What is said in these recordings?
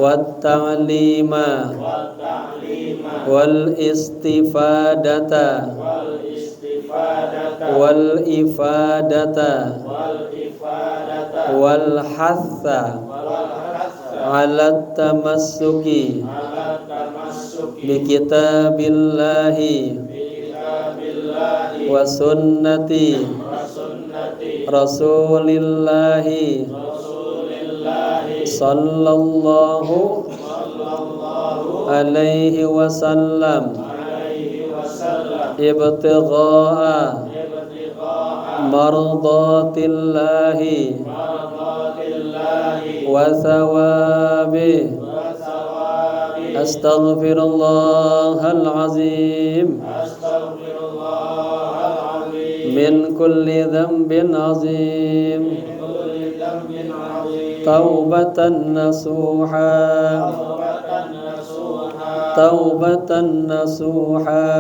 والتعليم والاستفادة والإفادة والحث على التمسك بكتاب الله وسنة رسول الله صلى الله عليه وسلم ابتغاء مرضات الله وثوابه أستغفر الله العظيم من كل ذنب عظيم توبة نصوحا توبة نصوحا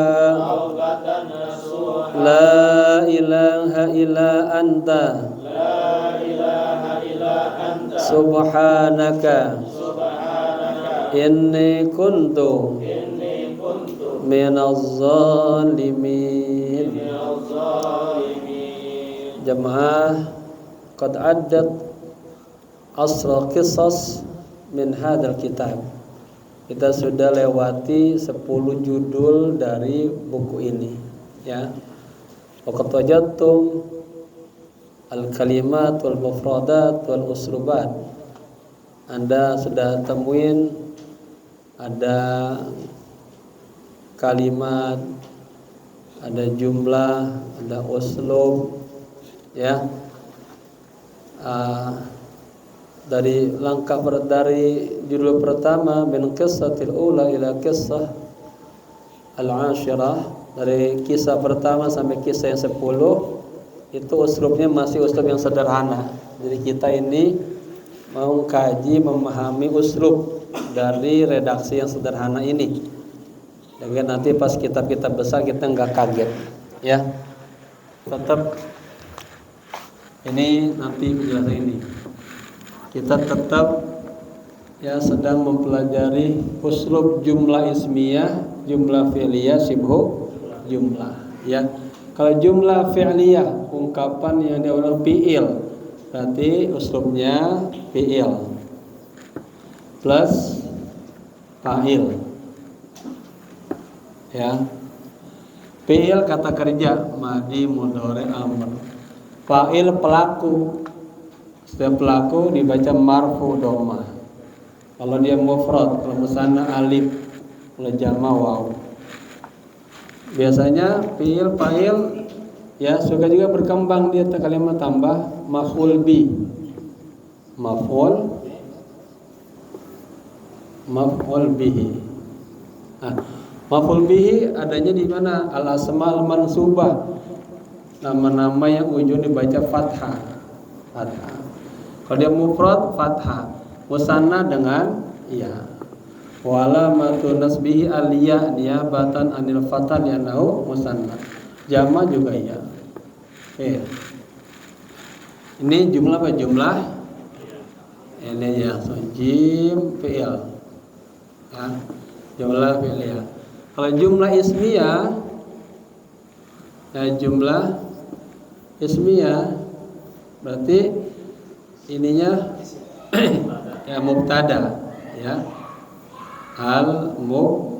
لا إله إلا أنت سبحانك إني كنت من الظالمين. Jamaah qad addat asra qisas min hadzal kitab. Kita sudah lewati 10 judul dari buku ini, ya. Waqad wajadtum al-kalimat wal mufradat wal uslubat. Anda sudah temuin ada kalimat, ada jumlah, ada uslub, ya. Dari judul pertama min qissatil ula ila qissah al-ashirah, dari kisah pertama sampai kisah yang 10 itu uslubnya masih uslub yang sederhana. Jadi kita ini mau kaji memahami uslub dari redaksi yang sederhana ini, dan nanti pas kitab-kitab besar kita nggak kaget, ya. Tetap ini nanti penjelasan ini kita tetap ya sedang mempelajari uslub jumlah ismiyah, jumlah fi'liyah, sibhu jumlah, ya. Kalau jumlah fi'liyah ungkapan yang diulang fi'il, berarti uslubnya fi'il plus fa'il, ya. Fi'il kata kerja, madi, mudhari, amr. Fa'il pelaku. Setiap pelaku dibaca marfu dhamma. Kalau dia mufrad, kalau musanna alif, kalau jama' waw. Biasanya fi'il, fa'il, ya suka juga berkembang dia kalimat tambah maf'ul bi. Maf'ul bihi. Maf'ul bihi adanya di mana? Al asmal mansubah. Nama-nama yang ujung dibaca fathah. Kalau dia mufrad fathah, musanna dengan ya. Wala matu nasbihi aliyah niyabatan anil fathah yanahu musanna. Jama juga ya. Oke. Ini jumlah apa jumlah? Ini ya, so, jim fi'il. Ya, jumlah fi'il ya. Kalau jumlah ismiyah, ya jumlah ismiyah berarti ininya ya mubtada, ya. Al mubtada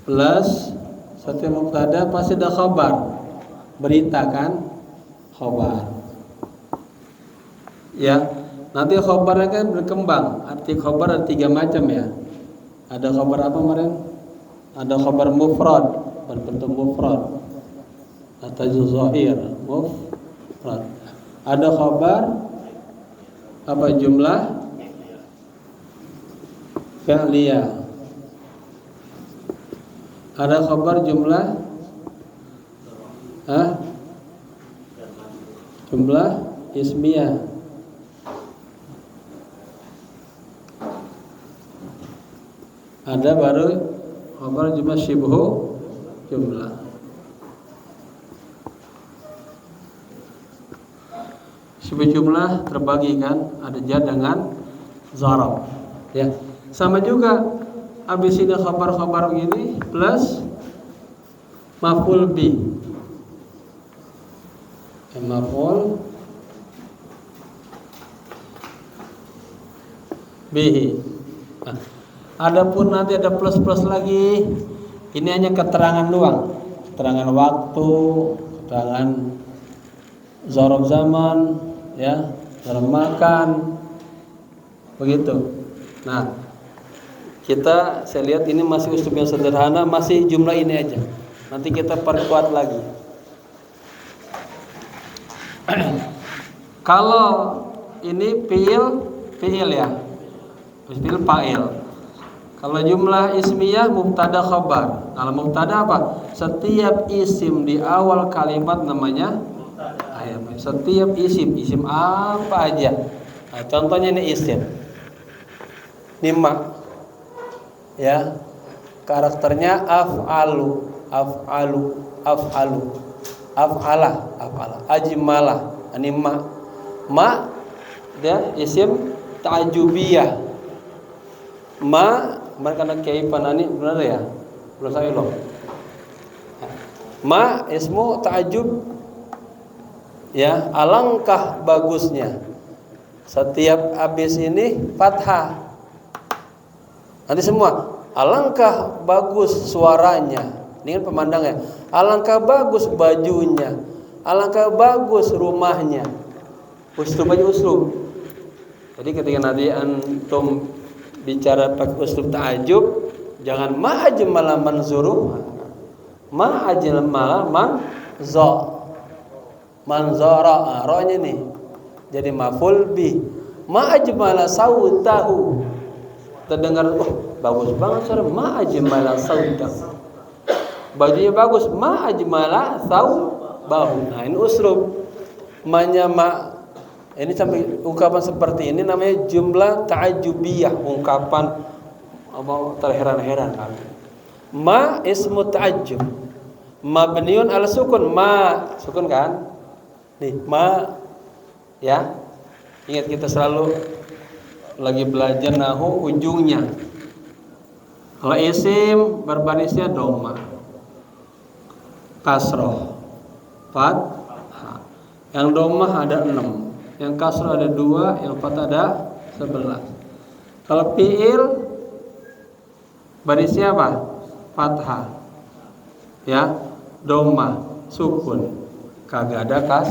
plus satu mubtada pasti ada khabar, berita kan, khabar, ya. Nanti khabarnya kan berkembang. Arti khabar ada 3 macam, ya. Ada khabar apa kemarin? Ada khabar mufrad, berbentuk mufrad atau zahir mufrad. Ada khabar apa jumlah fi'liyah. Ada khabar jumlah jumlah ismiyah. Ada baru khabar jumlah syibhu jumlah. Sebuah jumlah terbagi kan, ada jar dengan zarab. Ya. Sama juga habis ini khabar-khabar ini plus maf'ul bi. Maf'ul bihi. Nah, adapun nanti ada plus-plus lagi. Ini hanya keterangan doang. Keterangan waktu, keterangan zarab zaman, ya, zarab makan. Begitu. Nah, saya lihat ini masih uslub yang sederhana, masih jumlah ini aja. Nanti kita perkuat lagi. Kalau ini fiil ya. Fiil fa'il. Kalau jumlah ismiyah mubtada khabar. Kalau mubtada apa? Setiap isim di awal kalimat namanya mubtada. Setiap isim apa aja. Nah, contohnya ini isim. Nima. Ya. Karakternya af'alu, af'ala, ajmala, anima. Ma dia isim ta'jubiyah. Ma karena kaifanani benar ya? Belum saya loh. Ma ismu ta'jub. Ya, alangkah bagusnya. Setiap habis ini fathah. Nanti semua alangkah bagus suaranya. Ini kan pemandangnya. Alangkah bagus bajunya. Alangkah bagus rumahnya. Uslub aja uslub. Jadi ketika nanti antum bicara pakai uslub ta'ajub, jangan ma ajmala manzuruh. Ma ajmala manzara. Ra-nya nih. Jadi maf'ul bi. Ma ajmala sautahu. Terdengar bagus banget suara ma ajmala sautahu. Bajunya bagus ma ajmala saubahu. Nah, ini uslub. Ini sampai ungkapan seperti ini namanya jumlah ta'ajubiyah, ungkapan terheran-heran. Ma ismu ta'ajub. Mabniun ala sukun, sukun kan? Nih, ma ya. Ingat kita selalu lagi belajar nahu ujungnya. Kalau isim berbarisnya dhamma, kasroh, fathah. Yang dhamma ada 6, yang kasroh ada 2, yang fathah ada 11. Kalau fi'il barisnya apa? Fathah. Ya, dhamma, sukun. Kagak ada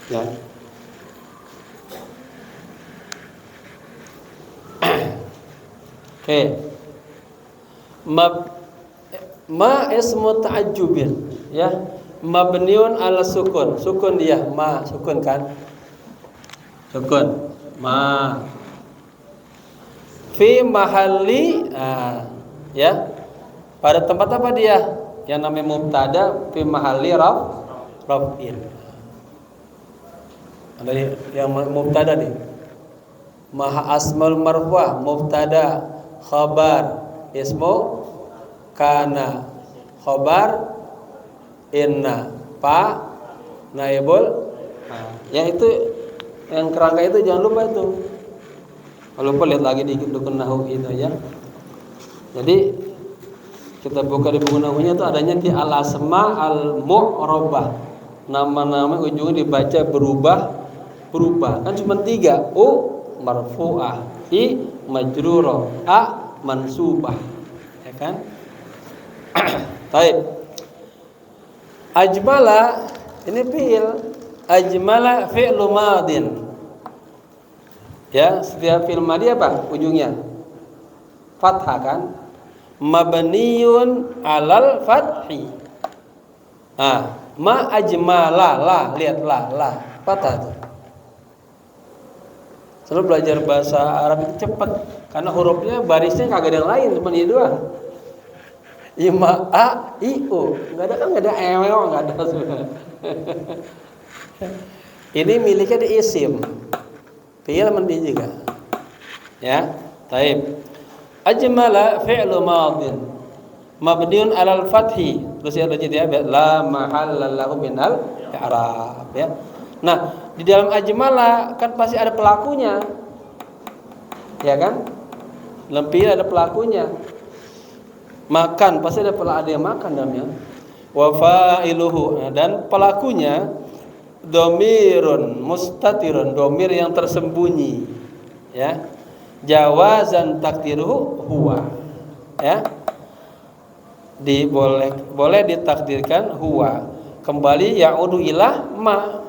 ya. Oke. Ma ismu ta'ajjubin, ya. Mabniun ala sukun. Sukun dia, ma, sukun kan? Sukun. Ma. Fi mahalli, ya. Pada tempat apa dia? Yang namanya mubtada fi mahalli raf'in. Ada yang mubtada nih. Maha asmal marfu'ah, mubtada, khabar, ismu kana, khabar inna, pa naibul. Yang itu, yang kerangka itu jangan lupa itu. Kalau lupa lihat lagi di dukun nahwu itu ya. Jadi kita buka di buku nahwunya itu adanya di al-asma al-mu'rabah. Nama-nama ujungnya dibaca berubah. Kan cuma 3. U marfu'ah, i majrurah, a mansubah. Ya kan? Baik. Ajmala ini fi'il. Ajmala fi'lu madin. Ya, setiap fi'il madhi apa ujungnya? Fathah kan? Mabniun alal fathi. Ma ajmala, lihat la, fathah tuh. Selalu belajar bahasa Arab itu cepat karena hurufnya barisnya kagak ada yang lain, cuma ini doang. Ima, a, i, u. Enggak ada ewel, enggak ada sebenarnya. Ini miliknya di isim. Fi'il mandi juga. Ya, taib. Ajmala fi'lu madin mabniun 'alal fathi. Terus ya jadi la mahalla lahu minal i'rab ya. Nah, di dalam ajmala kan pasti ada pelakunya. Ya kan? Dalam fi'il ada pelakunya. Makan pasti ada yang makan dalamnya. Wa fa'iluhu, dan pelakunya domirun mustatirun, domir yang tersembunyi, ya. Jawazan takdiruhu huwa, ya. Boleh ditakdirkan huwa, kembali ya'udu ila ma.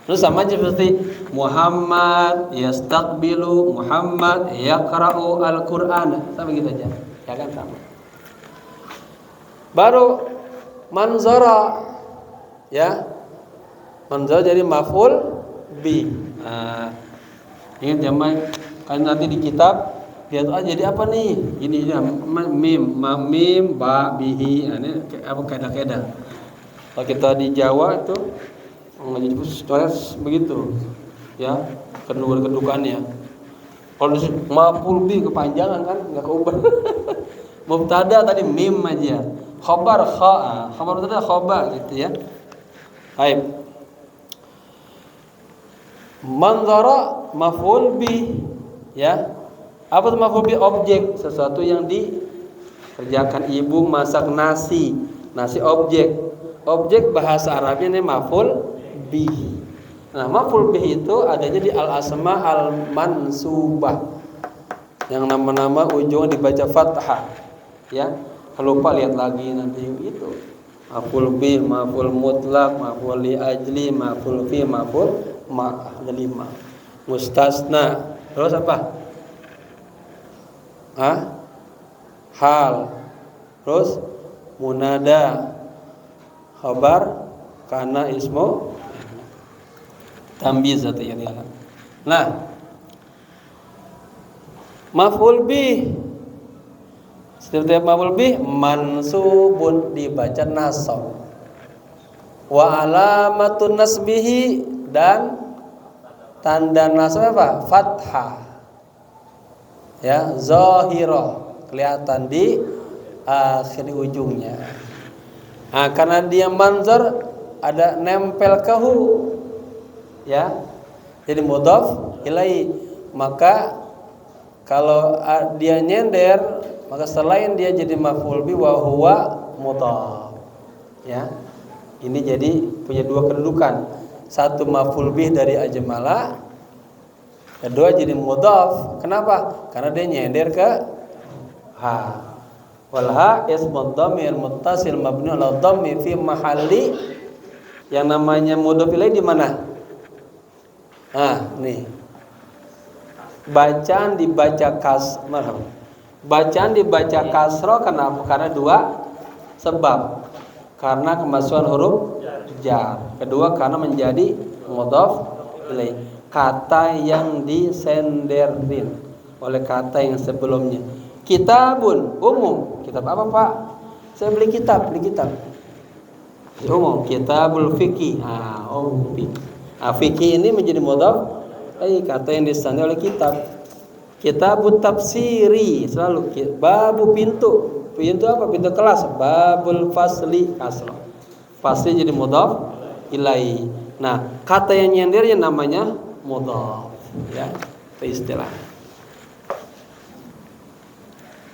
Terus sama aja seperti Muhammad yastaqbilu, Muhammad yaqra'u al-Qur'an, sama gitu aja, ya kan, sama. Baru manzara, ya, manzara jadi maf'ul bi. Nah, ingat zaman kan nanti di kitab lihat aja jadi apa nih? Ini mim ba bihi. Nah, ini apa kaidah-kaidah. Kalau kita di Jawa itu ngaji khusus begitu, ya, kedudukannya. Kalau di maf'ul bi kepanjangan kan enggak keubah. Mubtada tadi mim aja. Khabar khabar itu khabar gitu, ya. Baik. Manzara maf'ul bi, ya. Apa itu maf'ul bi? Objek, sesuatu yang dikerjakan. Ibu masak nasi. Nasi objek. Objek bahasa Arabnya ini maf'ul bi. Nah, maf'ul bi itu adanya di al-asma al-mansubah. Yang nama-nama ujung dibaca fathah, ya. Kalau lupa lihat lagi nanti itu. Maf'ul bi, maf'ul mutlak, maf'ul li ajli, maf'ul fi, maf'ul ma, ada 5. Mustasna. Terus apa? Hal. Terus munada, khabar, kana ismu tamyiz atau yang lain. Nah, maf'ul bi, setiap maf'ul bi mansubun dibaca nasab. Wa alamatun nasbihi, dan tanda nasab apa? Fathah. Ya, zahirah, kelihatan di akhir ujungnya. Nah, karena dia manzar ada nempel ke hu, ya. Jadi mudhaf ilai, maka kalau dia nyender, maka selain dia jadi maf'ul bi wa huwa mudhaf, ya. Ini jadi punya 2 kedudukan. Satu maf'ul bih dari ajmala, kedua jadi mudhaf. Kenapa? Karena dia nyender ke ha. Wal ha ismu dhamir muttasil mabni ala dhammi fi mahalli, yang namanya mudhaf ilaih di mana? Nih. Bacaan dibaca kasroh, kenapa? Karena 2 sebab. Karena kemasukan huruf jar. Kedua, karena menjadi mudhaf ilaih. Kata yang disenderin oleh kata yang sebelumnya. Kitabun umum. Kitab apa, Pak? Saya beli kitab. Umum. Kitabul fikih. Umum. Fikih ini menjadi mudhaf kata yang disendir oleh kitab. Kitabut tafsiri, selalu babu pintu apa? Pintu kelas. Babul fasli kasrah. Fasli jadi mudhaf ilaihi. Nah, kata yang nyendirnya namanya mudhaf, ya. Itu istilah.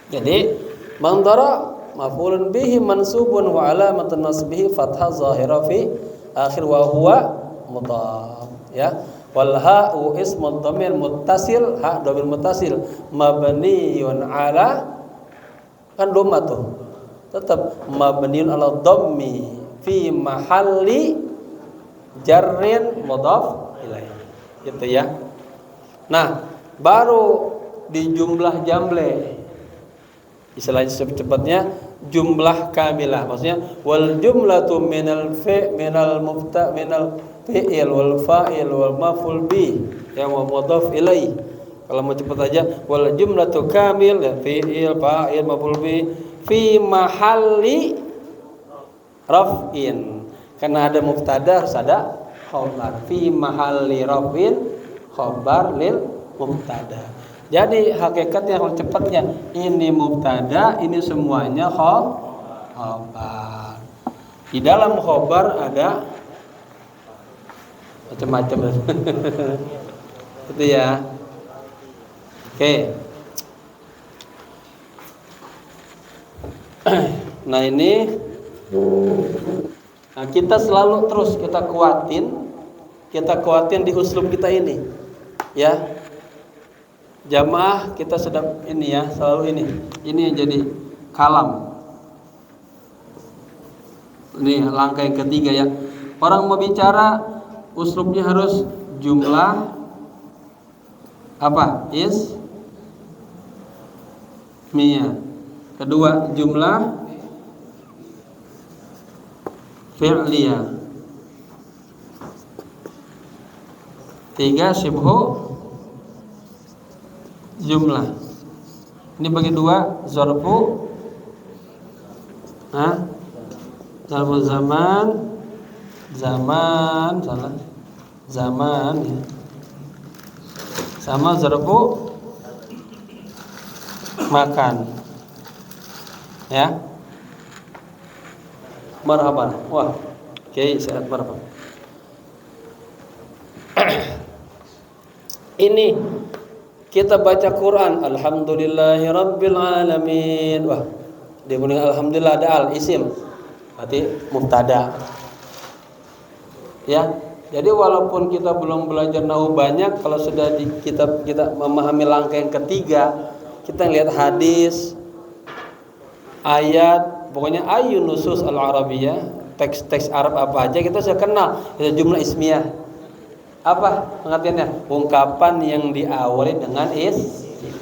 Jadi mandara maf'ulun bihi mansubun wa alamatun nasbihi fathah zahira fi akhir wa huwa mudhaf, ya. Wal ha'u ismu dhamir muttasil, ha dhamir muttasil mabniun ala, kan dhamma tuh. Tetap mabniun ala dhammi fi mahalli jarrin mudhaf ilaih. Gitu, ya. Nah, baru di jumlah jamle. Istilahnya cepatnya jumlah kamilah. Maksudnya wal jumlatu minal fi'il wal fa'il wal maf'ul bi yang mudhaf ilaih. Kalau mau cepat aja, wal jumlatu kamil, ya, fi'il, fa'il, maf'ul bi fi mahalli raf'in. Karena ada mubtada harus ada khabar. Fi mahalli raf'in khabar lil mubtada. Jadi hakikatnya kalau cepatnya ini mubtada, ini semuanya khabar. Di dalam khabar ada macam-macam. Itu ya. Oke. Nah ini, nah kita selalu terus kita kuatin di uslub kita ini, ya. Jamaah kita sedang ini ya, selalu ini yang jadi kalam. Ini langkah yang ketiga ya. Orang mau bicara, uslubnya harus jumlah apa? Ismiyah. Kedua, jumlah fi'liyah. Tiga, syibhu jumlah. Ini bagi dua, zarfu zarfu zaman ya. Sama zarfu makan. Ya. Marhaban. Wah. Oke, sehat marhaban. Ini kita baca Quran, alhamdulillahirabbil alamin. Wah, dimulai alhamdulillah ada al isim. Berarti mubtada. Ya. Jadi walaupun kita belum belajar nahwu banyak, kalau sudah di kitab kita memahami langkah yang ketiga, kita lihat hadis, ayat, pokoknya ayun nusus al-arabiyah, teks-teks Arab apa aja kita sudah kenal. Itu jumlah ismiyah. Apa pengertiannya? Ungkapan yang diawali dengan isim.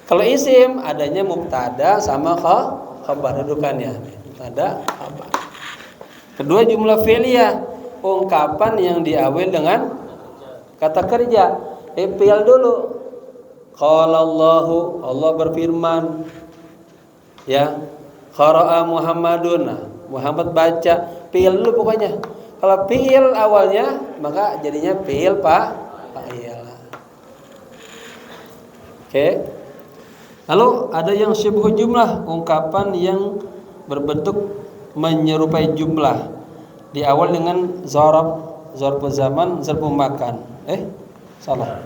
Kalau isim adanya mubtada sama khabar dudukannya. Mubtada khabar. Kedua jumlah fi'liyah, ungkapan yang diawali dengan kata kerja. Fi'il dulu. Qala Allahu, Allah berfirman. Ya, qara'a Muhammadun, Muhammad baca. Fi'il dulu pokoknya. Kalau fi'il awalnya maka jadinya fi'il fa'il. Oke. Lalu ada yang syibhu jumlah, ungkapan yang berbentuk menyerupai jumlah. Di awal dengan zarfu zaman, zarfu makan. Salah.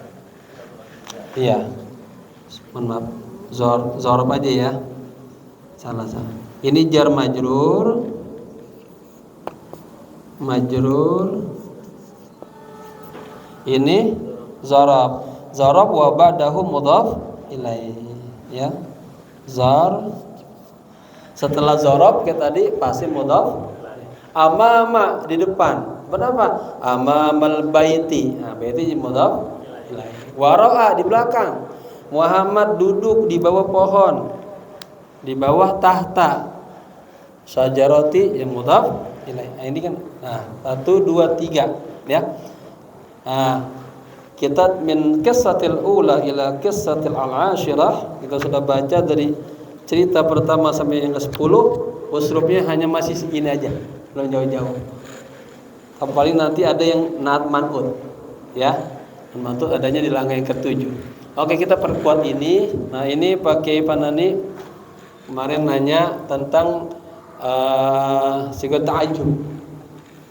Iya. Mohon maaf. Zarf aja ya. Salah. Ini jar majrur ini zarab wa ba'dahu mudhaf ilaih ya. Setelah zarab kita tadi pasti mudhaf. Amama di depan. Kenapa? Amamal baiti. Nah, baiti mudhaf ilaih. Wara'a di belakang. Muhammad duduk di bawah pohon. Di bawah tahta. Syajarati yang mudhaf ilaih. Nah, ini kan 1 2 3 ya. Nah, kita min qissatil ula ila qissatil al-ashirah, kita sudah baca dari cerita pertama sampai yang ke-10, uslubnya hanya masih segini aja, belum jauh-jauh. Paling nanti ada yang nat man'ut ya. Man'ut adanya di langkah yang ke-7. Oke, kita perkuat ini. Nah, ini pakai Panani kemarin nanya tentang sigat ta'ajub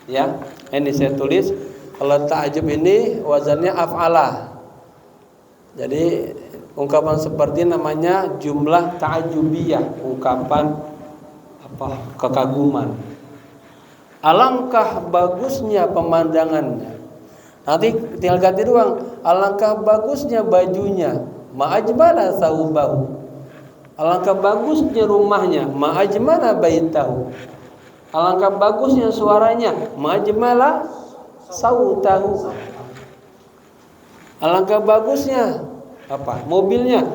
ya. Ini saya tulis, kalau ta'ajub ini wazannya af'alah. Jadi ungkapan seperti namanya jumlah ta'ajubiyah, ungkapan kekaguman. Alangkah bagusnya pemandangannya. Nanti tinggal ganti doang. Alangkah bagusnya bajunya, ma'ajmala saubahu. Alangkah bagusnya rumahnya, ma'ajmala baitahu. Alangkah bagusnya suaranya, ma'ajmala sautahu. Alangkah bagusnya mobilnya,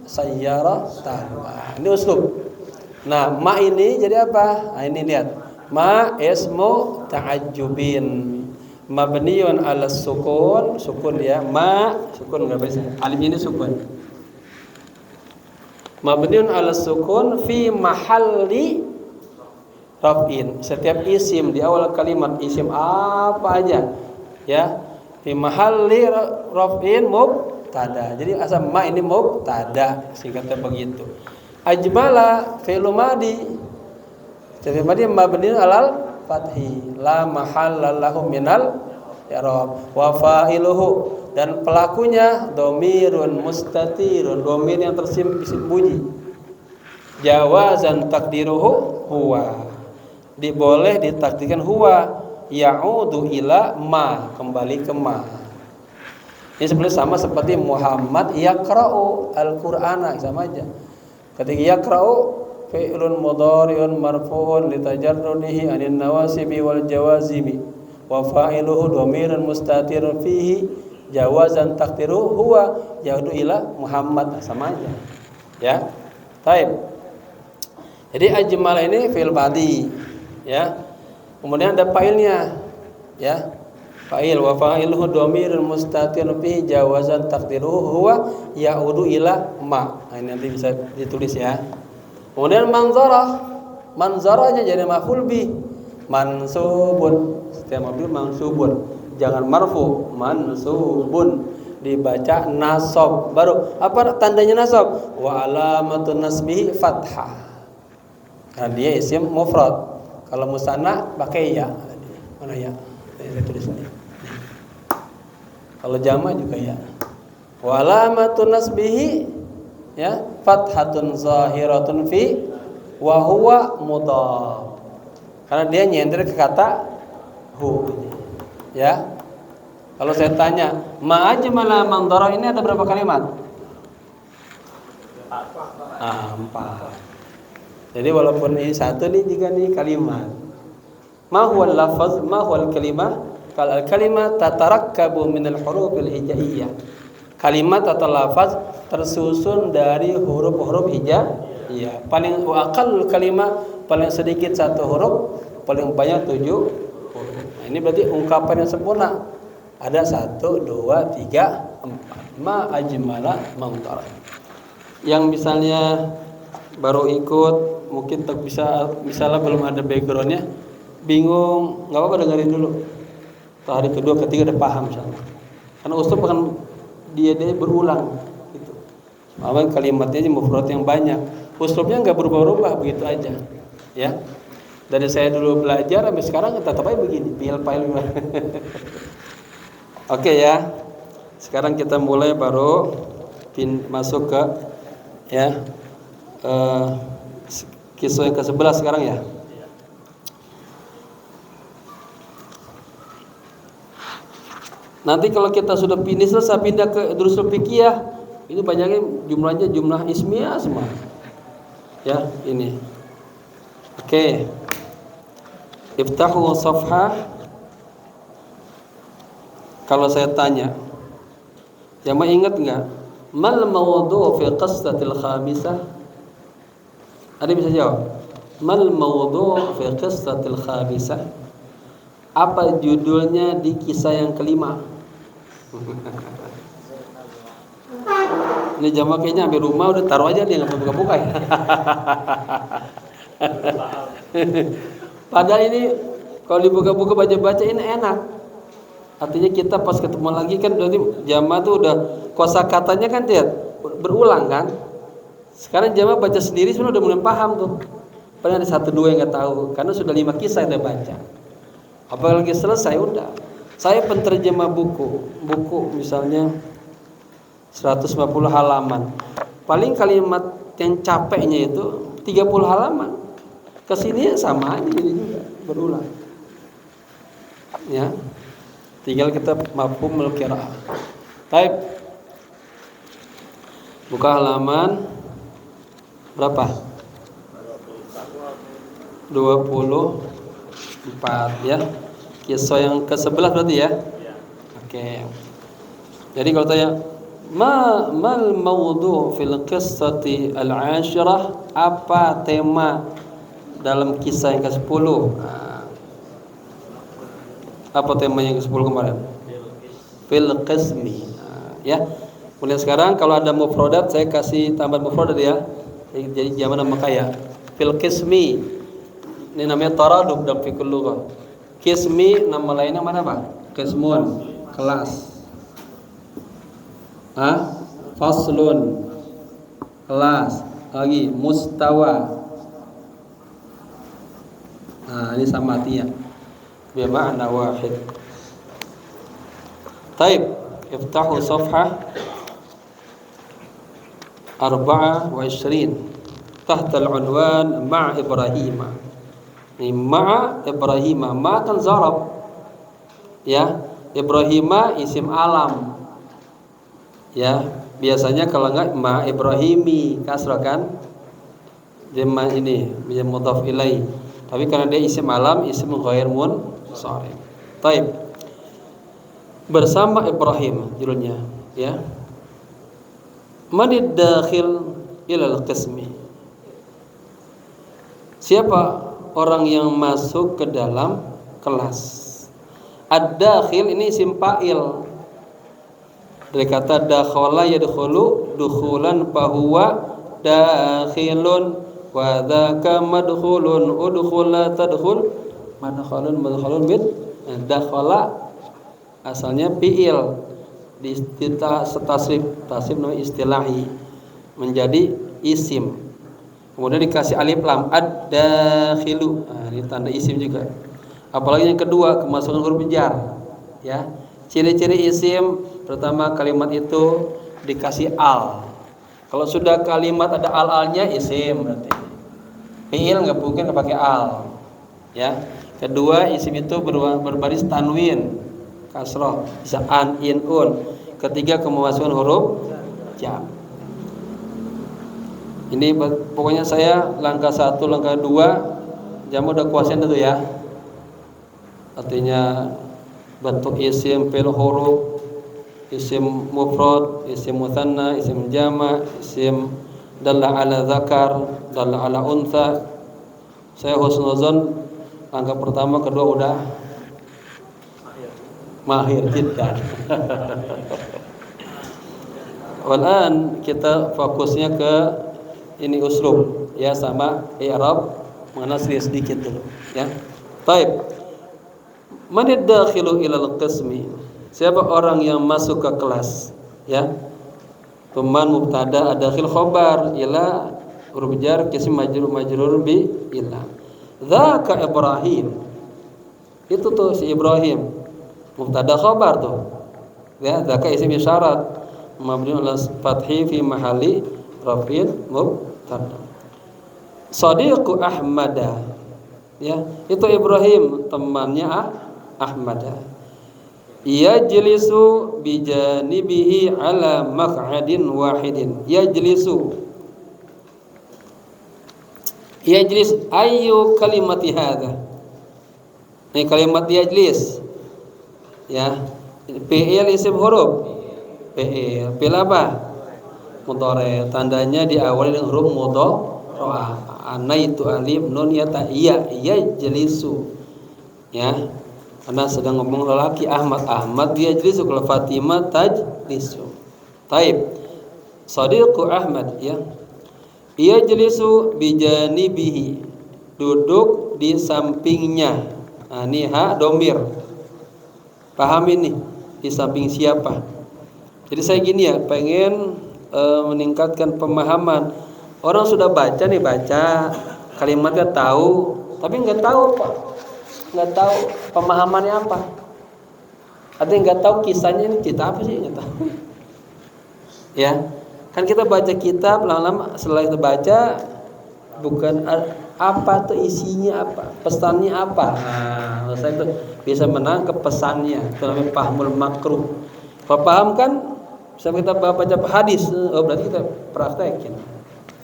sayyaratahu. Ini uslub. Nah, ma ini jadi apa? Nah, ini lihat. Ma ismu ta'ajjubin. Mabniun 'ala sukun ya. Ma sukun enggak bisa. Alif ini sukun. Mabniun 'ala sukun fi mahalli raf'in. Setiap isim di awal kalimat, isim apa aja ya, fi mahalli raf'in mubtada. Jadi asal ma ini mubtada, singkatnya begitu. Ajmala fi'il madi. Fi'il madi mabniun 'alal fathi, la mahalla lahu minal i'rab. Wa fa'iluhu, dan pelakunya dhamirun mustatirun, dhamir yang tersembunyi. Jawazan takdiruhu huwa, boleh ditakdirkan huwa, ya'udu ila ma, kembali ke ma. Ini sebenarnya sama seperti Muhammad yaqra'u al-Qur'ana, sama aja. Ketika yaqra'u fi'lun mudhari'un marfu'un litajarrudihi 'anil nawasibi wal jawazimi wa fa'iluhu dhamirun mustatirun fihi jawazan takdiruhu huwa ya'udu ila Muhammad, sama aja. Ya. Baik. Jadi ajmal ini fi'il madhi, ya. Kemudian ada fa'ilnya, ya. Fa'il wa fa'iluhu dhamirun mustatirun fihi jawazan takdiruhu huwa ya'udu ila ma. Nah, ini nanti bisa ditulis ya. Kemudian manzarahnya jadi maf'ul bi, mansubun. Setiap mobil mansubun, jangan marfu, mansubun, dibaca nasab. Baru apa tandanya nasab? Wa alamatun nasbihi fathah, karena dia isim mufrad. Kalau musanna pakai ya. Mana ya? Saya tulis ini. Kalau jamak juga ya. Wa alamatun nasbihi, ya, fathatun zahiratun fi wa huwa mudhaf. Karena dia nyender ke kata hu. Ya. Kalau saya tanya, ma ajmala man dara, ini ada berapa kalimat? 4. Jadi walaupun ini satu nih, juga nih kalimat. Ma huwal lafaz, ma huwal kalimah? Kal al-kalimah tatarakkabu min al-huruf al-hijaiyah. Kalimat atau lafaz tersusun dari huruf-huruf hijaiyah. Paling aqall kalimah, paling sedikit 1 huruf, paling banyak 7 huruf. Nah, ini berarti ungkapan yang sempurna. Ada 1, 2, 3, 4. Ma ajmala man dara. Yang misalnya baru ikut, mungkin tak bisa, misalnya belum ada backgroundnya, bingung, nggak apa-apa, dengerin dulu. Hari kedua, ketiga udah paham misalnya. Karena ustaz akan dia berulang gitu. Awal kalimatnya mufrad yang banyak, uslubnya nggak berubah-ubah begitu aja, ya. Dari saya dulu belajar sampai sekarang tetap aja begini, pil-pil. Oke ya. Sekarang kita mulai baru masuk ke, ya, kisah yang ke-11 sekarang ya. Nanti kalau kita sudah selesai pindah ke durusul fikih, ini banyaknya jumlahnya jumlah ismiyah semua. Ya, ini. Oke. Iftahu safhah. Kalau saya tanya, yang ingat enggak? Mal mawdu' fi qissatil khamisah? Ada bisa jawab? Mal mawdu' fi qissatil khamisah? Apa judulnya di kisah yang kelima? Ini jamaah kayaknya sampai rumah udah taruh aja, dia nggak buka-buka ya. Padahal ini kalau dibuka-buka baca-baca ini enak. Artinya kita pas ketemu lagi kan berarti jamaah tuh udah kosakatanya kan dia berulang kan. Sekarang jamaah baca sendiri sebenarnya udah mulai paham tuh. Padahal ada 1, 2 yang nggak tahu karena sudah 5 kisah yang dia baca. Apalagi selesai udah. Saya penterjemah buku misalnya 150 halaman. Paling kalimat yang capeknya itu 30 halaman. Kesini sama aja ini juga berulang. Ya. Tinggal kita mafhumul qiraah. Baik. Buka halaman berapa? 24 ya. Kisah yang ke-11 berarti ya? Oke. Jadi kalau tanya mal mawdu' fil qissati al-'ashirah, apa tema dalam kisah yang ke-10? Apa tema yang ke-10 kemarin? Fil qismi. Ya. Mulai sekarang kalau ada mufradat saya kasih tambahan mufradat ya. Jadi zaman nama kaya. Fil qismi. Ini namanya taradub dalam fikih lughah. Qismi nama lainnya mana Pak? Qismun, kelas. Faslun, kelas. Lagi mustawa. Nah, ini sama artinya. Bima'na wahid. Taib, iftahu safhah 24 tahta al-unwan ma'a Ibrahim. Ini ma'a Ibrahim, ma kan zarab. Ya, Ibrahim isim alam. Ya, biasanya kalau enggak ma Ibrahimi kasrah kan? Dia ini menjadi mudhaf ilaih. Tapi karena dia isim alam, isim ghair munsharif. Taib. Bersama Ibrahim judulnya, ya. Manid dakhil ilal qismi. Siapa orang yang masuk ke dalam kelas? Ad-dakhil ini isim fa'il. Dari kata dakhala yadkhulu dukhulan fahuwa dakhilun wa dzaka madkhulun udkhula tadkhul madkhalun bid. Dakhala asalnya fi'il, di tasrif namanya istilahi menjadi isim, kemudian dikasih alif lam ad-dakhilu. Nah, ini tanda isim juga. Apalagi yang kedua, kemasukan huruf jar, ya. Ciri-ciri isim pertama, kalimat itu dikasih al. Kalau sudah kalimat ada al-alnya isim berarti. Fi'il nggak mungkin pakai al, ya. Kedua, isim itu berbaris tanwin, kasroh, bisa an, in, un. Ketiga, kemasukan huruf jar. Ini pokoknya saya langkah 1, langkah 2 jamu udah kuasain itu ya. Artinya bentuk isim, fi'il, huruf, isim mufrad, isim mutsanna, isim jama', isim dalla ala zakar, dalla ala untha. Saya husnuzon langkah pertama, kedua udah mahir jiddan. Walan kita fokusnya ke ini uslub, ya, sama i'rab, mengenal sedikit dulu, ya. Baik. Man yadkhilu ilal qismi. Siapa orang yang masuk ke kelas, ya. Tuman mubtada, adakhil khobar, ila huruf jar kism majrur bi ila. Dzaka Ibrahim. Itu tuh si Ibrahim. Mubtada khobar tuh. Ya, dzaka isim isyarat mabni ala fathi fi mahalli raf'in mubtada. Sadiqu Ahmada. Ya, itu Ibrahim temannya Ahmad. Yajlisu bijanibihi ala maq'adin wahidin. Yajlisu ayu kalimati hadza. Ini kalimat yajlis, ya. Fi'il isim huruf. Fi'il apa? Mudhari. Tandanya diawali dengan huruf mudhari. Ana itu alif nun ya ta iya yajlisu, ya. Karena sedang ngomong lelaki Ahmad dia jelisu, kalau Fatimah tajlisu. Taib. Sadiqu Ahmad, ya. Ia jelisu bijanibihi, duduk di sampingnya. Nah, ini domir. Paham ini? Di samping siapa? Jadi saya gini ya, pengen meningkatkan pemahaman. Orang sudah baca kalimatnya tahu, tapi nggak tahu apa. Nggak tahu pemahamannya apa, artinya nggak tahu kisahnya, ini cerita apa sih, nggak tahu. Ya, kan kita baca kitab lama-lama setelah itu baca bukan apa tuh isinya, apa pesannya apa. Nah, saya itu bisa menangkap pesannya, itu namanya fahmul makruh. Kalau paham kan bisa kita baca hadis, berarti kita praktekin,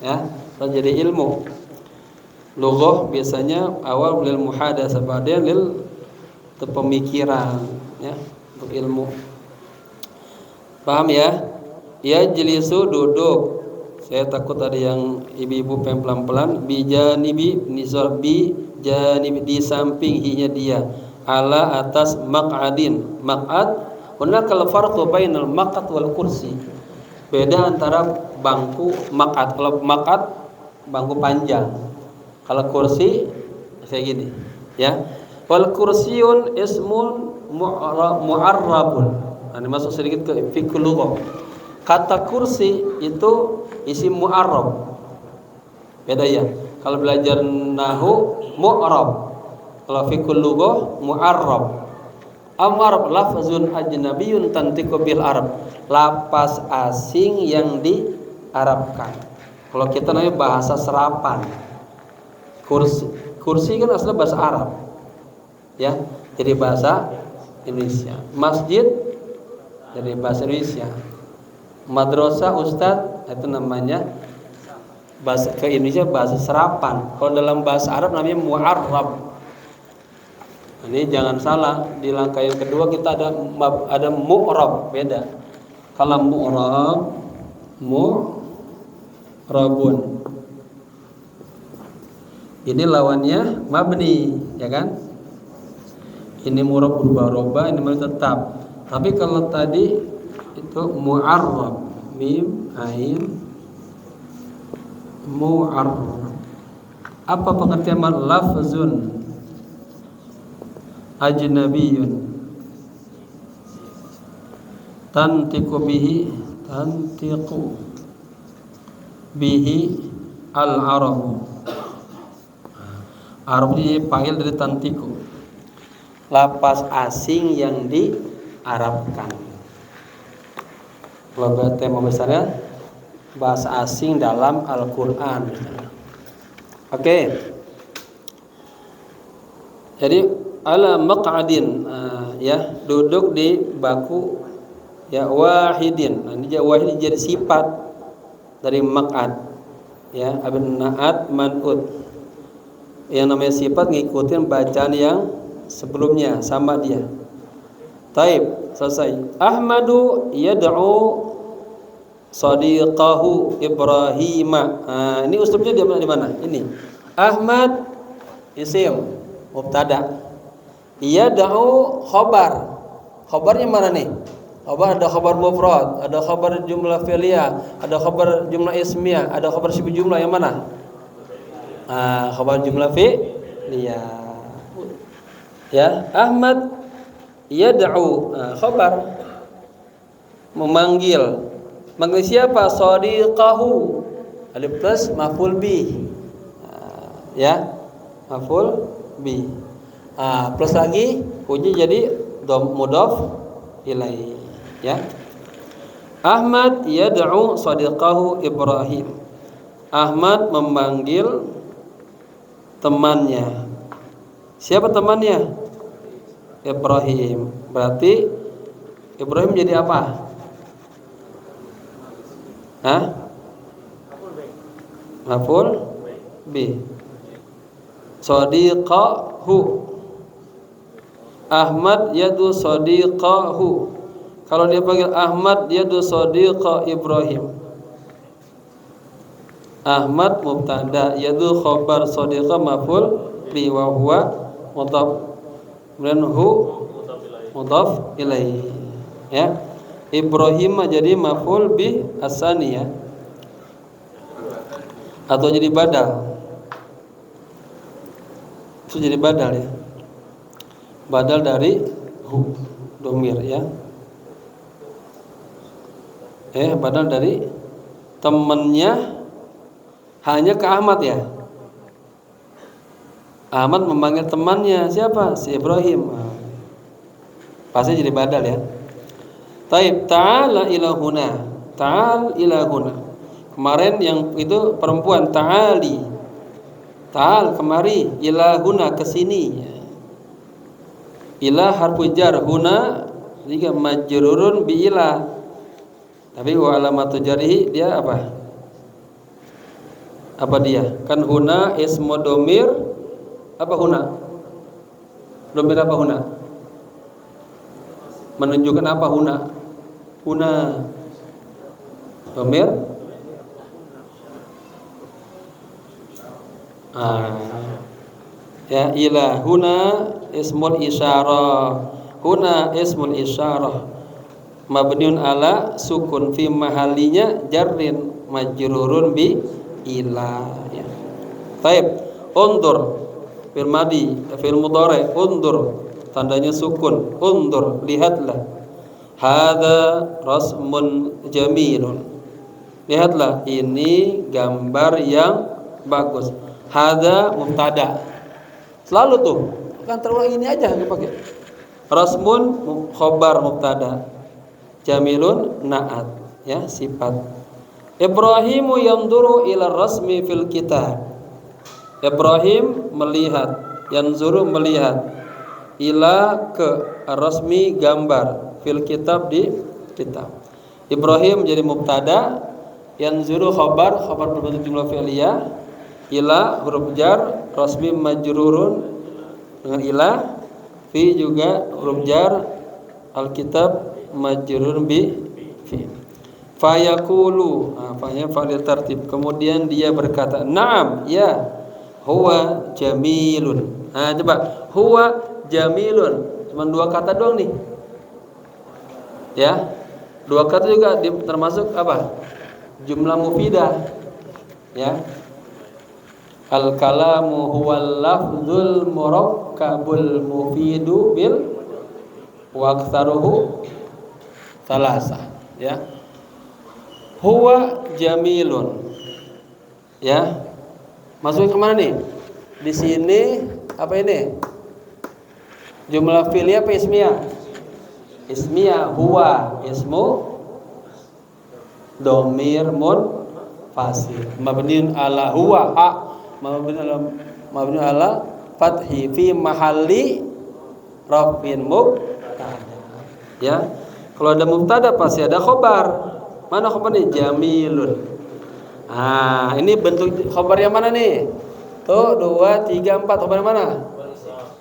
ya, jadi ilmu. Lughah biasanya awal lil muhadatsah, kemudian lil pemikiran, ya, untuk ilmu. Paham ya? Ya jelisu duduk. Saya takut ada yang ibu-ibu pelan-pelan. Bijanibi nisab bi janibi, di samping hinya dia. Ala atas maq'adin. Maq'ad hunakal farqu bainal maq'ad wal kursi. Beda antara bangku maq'ad. Kalau maq'ad bangku panjang. Kalau kursi kayak gini, ya. Wal kursiyun ismun mu'arrabun. Nah, ini masuk sedikit ke fikih lughah. Kata kursi itu isim mu'arrab. Beda ya. Kalau belajar nahwu mu'rab. Kalau fikih lughah mu'arrab. Arab lafzun ajnabiyyun tantiqu bil Arab. Lapas asing yang diarabkan. Kalau kita namanya bahasa serapan. Kursi kan asli bahasa Arab. Ya, jadi bahasa Indonesia. Masjid jadi bahasa Indonesia. Madrasah ustadz itu namanya bahasa ke Indonesia bahasa serapan. Kalau dalam bahasa Arab namanya mu'arrab. Ini jangan salah, di langkah yang kedua kita ada mu'rab, beda. Kalau mu'rabun. Ini lawannya mabni, ya kan? Ini mu'rab berubah-ubah, ini masih tetap. Tapi kalau tadi itu mu'arrab, mim ain mu'arrab. Apa pengertian lafzun ajnabiyyun tantiqu bihi al-arabu. Arab ini fa'il dari tantiqu, lapas asing yang diarabkan. Kalau tema besarnya bahasa asing dalam Al-Qur'an. Oke. Jadi ala maq'adin, ya, duduk di baku, ya, wahidin. Nah, ini wahid jadi sifat dari maq'ad, ya, abna'at man'ud. Yang namanya sifat ngikutin bacaan yang sebelumnya sama dia. Taib, selesai. Ahmadu yad'u sadiqahu Ibrahim. Ini uslubnya di mana? Ini Ahmad isim mubtada. Yad'u khabar. Khabarnya mana nih? Khabar ada khabar mufrad, ada khabar jumlah fi'liyah, ada khabar jumlah ismiyah, ada khabar sibuk jumlah, yang mana? Khabar jumlah fi'liyah. Ya, Ahmad yad'u, khabar, memanggil. Manggil siapa? Shadiqahu. Alif plus maf'ul bih. Ya, maf'ul bih. Plus lagi puji jadi mudhaf ilaih, ya. Ahmad yad'u shadiqahu Ibrahim. Ahmad memanggil temannya. Siapa temannya? Ibrahim. Berarti Ibrahim jadi apa? Maf'ul bih. Shadiqahu. Ahmad yadu shadiqahu. Kalau dia panggil Ahmad yadu shadiqa Ibrahim. Ahmad mubtada, yadu khabar, shadiqa maf'ul bi wa huwa mudhaf. Kemudian hu mudhaf ilaihi, ya. Ibrahim jadi maf'ul bi asani, ya. Atau jadi badal. Itu jadi badal, ya. Badal dari hu domir, ya. Badal dari temannya hanya ke Ahmad, ya. Ahmad memanggil temannya siapa? Si Ibrahim. Pasti jadi badal, ya. Taib, ta'ala ilahuna. Ta'al ilahuna. Kemarin yang itu perempuan, ta'ali. Ta'al kemari, ilahuna kesini. Ilah harfu jar, huna jika majrurun bi ilah. Tapi wa alamatu jarihi dia apa? Apa dia? Kan huna ismu domir. Apa huna? Domir apa huna? Menunjukkan apa huna? Huna domir. Ya, ila huna ismul isyarah. Huna ismul isyarah mabniun ala sukun fi mahalinya jarrin majrurun bi ila, ya. Taib, undur fil madi, fil mudhari, undur tandanya sukun, undur lihatlah. Hadza rasmun jamilun, lihatlah ini gambar yang bagus. Hadza mubtada, selalu tuh kan terulang ini aja nggak pakai. Rasmun khobar mubtada. Jamilun na'at, ya, sifat. Ibrahimu yanzuru ila rasmi fil kitab. Ibrahim melihat, yanzuru melihat, ila ke rasmi gambar, fil kitab di kitab. Ibrahim jadi mubtada, yanzuru khabar berbentuk jumlah fi'liyah, ila huruf jar, rasmi majrurun dengan ila, fi juga huruf jar, alkitab majrurun bi fi. Fayaqulu, fa'nya fa'il tartib. Kemudian dia berkata, "Na'am, ya. Huwa jamilun." Coba, huwa jamilun. Cuma dua kata doang nih. Ya. Dua kata juga termasuk apa? Jumlah mufidah. Ya. Al-kalamu huwal lafdzul murakkabul mufidu bil wa aktsaruhu thalatha, ya. Huwa jamilun. Ya. Masuk ke mana nih? Di sini apa ini? Jumlah fi'liyah apa ismiyah? Ismiyah. Huwa ismu dhamir munfasil mabniun ala huwa mabniun ala fathi fi mahalli rafin mubtada. Ya. Kalau ada mubtada pasti ada khobar. Mana khobarnya? Jamilun. Ini bentuk khobar yang mana nih? Tuh 2, 3, 4. Khobar yang mana?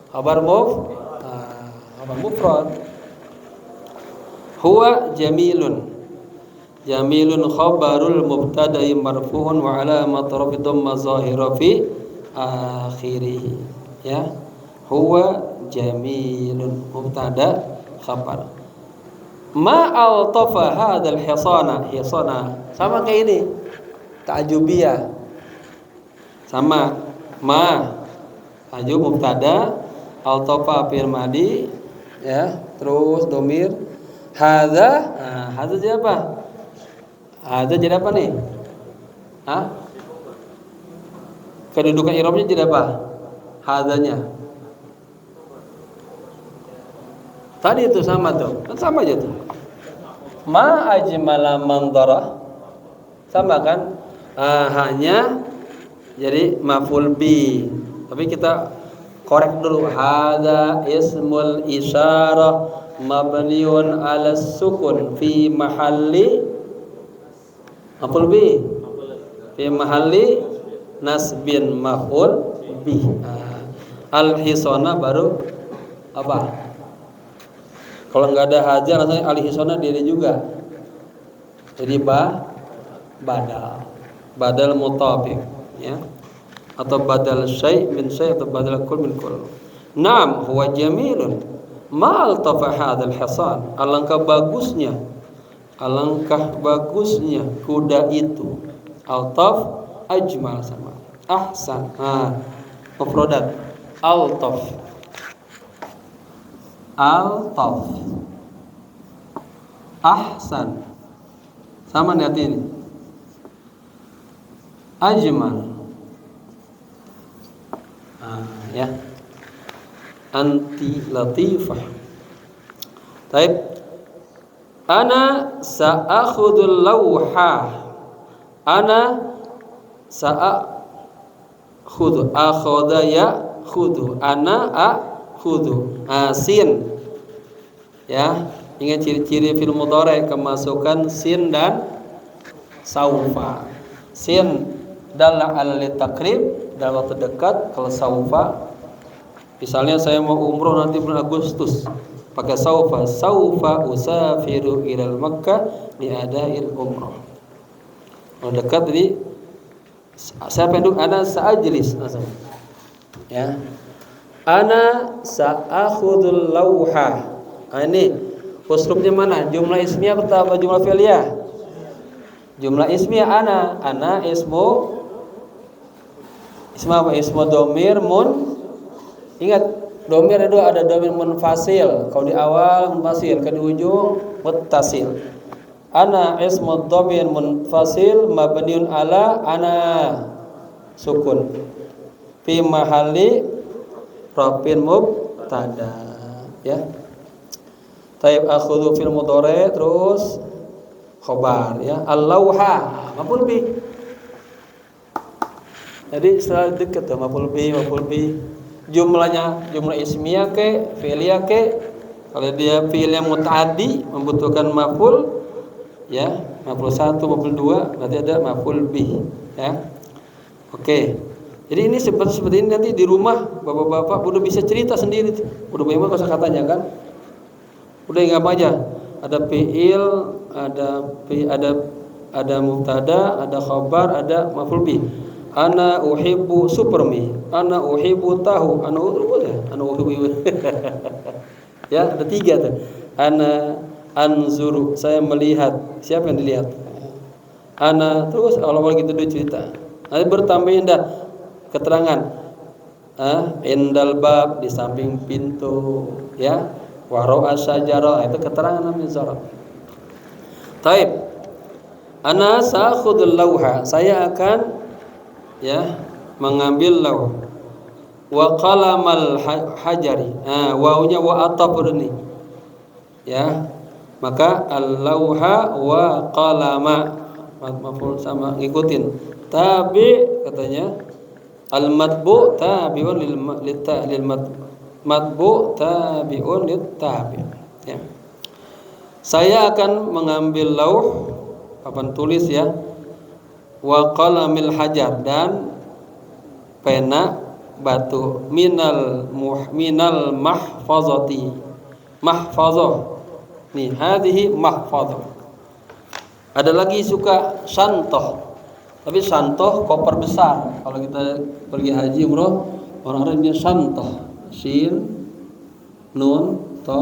Khobar mufrad. Huwa jamilun. Jamilun khabarul mubtada'i marfu'un wa alamat rafi dhamma zahira fi akhirih. Ya. Huwa jamilun mubtada khabar. Ma altafa hadzal hisana sama kayak ini ta'jubiyah sama ma ta'jub mubtada altafa fi'il madi, ya, terus domir hadza. Hadza jadi apa? Hadza jadi apa nih? Kedudukan i'rabnya jadi apa? Hadzanya tadi itu sama tuh, kan sama aja tuh. Ma ajmala mandara, sama kan? Hanya jadi maf'ul bi. Tapi kita korek dulu. Hadza ismul isyarah mabniun 'ala sukun fi mahalli maf'ul bi. Fi mahalli nasbin maf'ul bi. Al-hisana baru apa? Kalau nggak ada haja rasanya al-hisana diri juga. Jadi badal mutabiq, ya. Atau badal syai' min syai' atau badal kul min kul. Naam, huwa jamilun. Ma altafa hadzal hisan. Alangkah bagusnya kuda itu. Altaf ajmal sama ahsan. Mufradat altaf. Ahsan sama nih ini. Ajmal. Ya. Anti latifah. Taib. Ana sa'akhudul lawha. Ana sa'akhudhu. Akhadha ya'khudhu. Ana khudu. Sin, ya, ingat ciri-ciri fi'il mudhari' kemasukan sin dan saufa. Sin dalla ala takrib dalam waktu dekat. Kalau saufa, misalnya saya mau umroh nanti bulan Agustus, pakai saufa usafiru ilal Makkah li ada'il umroh. Kalau dekat jadi saya penduk ana sa'ajlis, ya. Ana sa'akhudul lawha. Ini uslubnya mana? Jumlah ismiyah atau jumlah fi'liyah? Jumlah ismiyah. Ana ismu apa? Ismu dhamir ingat, dhamir ada dhamir munfasil. Kalau di awal munfasil, ke di ujung muttasil. Ana ismu dhamir munfasil mabniun ala ana sukun fi mahalli rafin mubtada, ya. Taib akhudhu fil mudhari terus khobar ya. Al-lauha maf'ul bih. Jadi setelah dekat tuh maf'ul bih. Jumlah ismiyah ke fi'liyah ke, kalau dia fi'il yang muta'addi membutuhkan maf'ul ya, maf'ul 1 maf'ul 2 berarti ada maf'ul bih ya. Oke. Jadi ini seperti ini nanti di rumah bapak-bapak udah bisa cerita sendiri tuh. Udah banyak kosakatanya kan? Udah ingat aja. Ada fi'il, ada mubtada, ada khabar, ada maf'ul bih. Ana uhibbu supermi, ana uhibbu tahu, ana uhibbu. Ya, ada 3 tuh. Ana anzuru, saya melihat. Siapa yang dilihat? Ana, terus awal-awal gitu dia cerita. Nanti bertambah indah keterangan. Indal bab, di samping pintu, ya. Wara'a syajarah, itu keterangan namanya zarab. Taib. Ana sa'khudul lauha, saya akan ya mengambil lauh. Wa qalamal hajari. Wawunya wa ataf ini. Ya. Maka al-lauha wa qalama maf'ul sama ngikutin. Tabi katanya al-matbu tabi'un lil matbu tabi'un lit tabi. Ya. Saya akan mengambil lauh papan tulis ya. Wa qalamil hajar dan pena batu minal mahfazati. Mahfazah. Nih, hadhihi mahfazah. Ada lagi suka santoh. Tapi santoh koper besar. Kalau kita pergi haji umroh, orang-orang dia santoh. Sin nun to.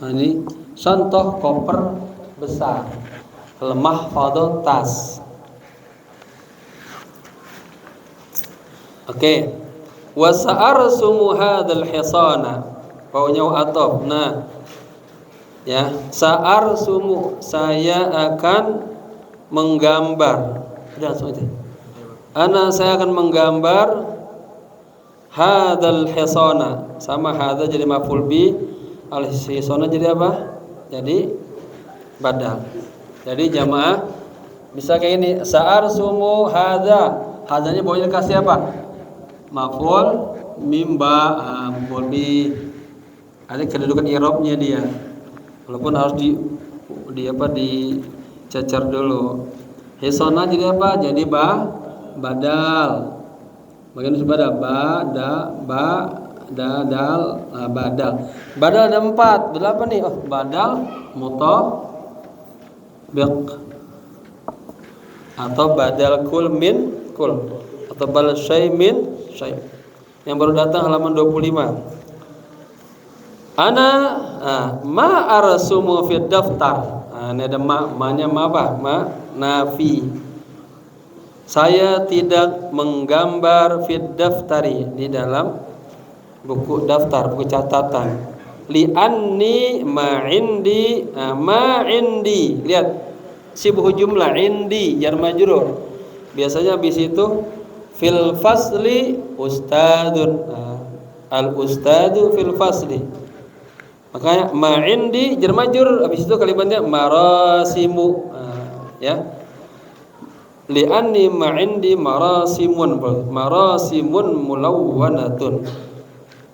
Nah, ini santoh koper besar. Al-mahfadhah tas. Oke. Wa sa'arsumu hadzal hisana. Paunya ataf. Nah. Ya, sa'arsumu, saya akan menggambar. Udah langsung aja. Saya akan menggambar hadzal hisana. Sama hadza jadi maf'ul bi, al-hisana jadi apa? Jadi badal. Jadi jamaah bisa kayak ini, sa'arsumu hadza. Hadzanya bawahnya kasih apa? Maf'ul mimba, maf'ul bi. Ada kedudukan i'rabnya dia. Walaupun harus dicacar dulu. Hisana jadi apa? Jadi badal. Bagian badal dal, badal. Badal ada 4. Berapa nih? Oh, badal mutabiq atau badal kul min kul atau badal syai min syai. Yang baru datang halaman 25. Ma arsumu fid daftar. Ini ada ma-nya apa? Ma nafi. Saya tidak menggambar fid daftari, di dalam buku daftar, buku catatan. Li anni ma indi. Lihat sibhu jumlah indi jar majrur. Biasanya habis itu fil fasli ustadun. Al ustadu fil fasli. Makanya ma'indi jar majrur, habis itu kalimatnya marasimu. Ya. Li'anni ma'indi marasimun mulawwanatun.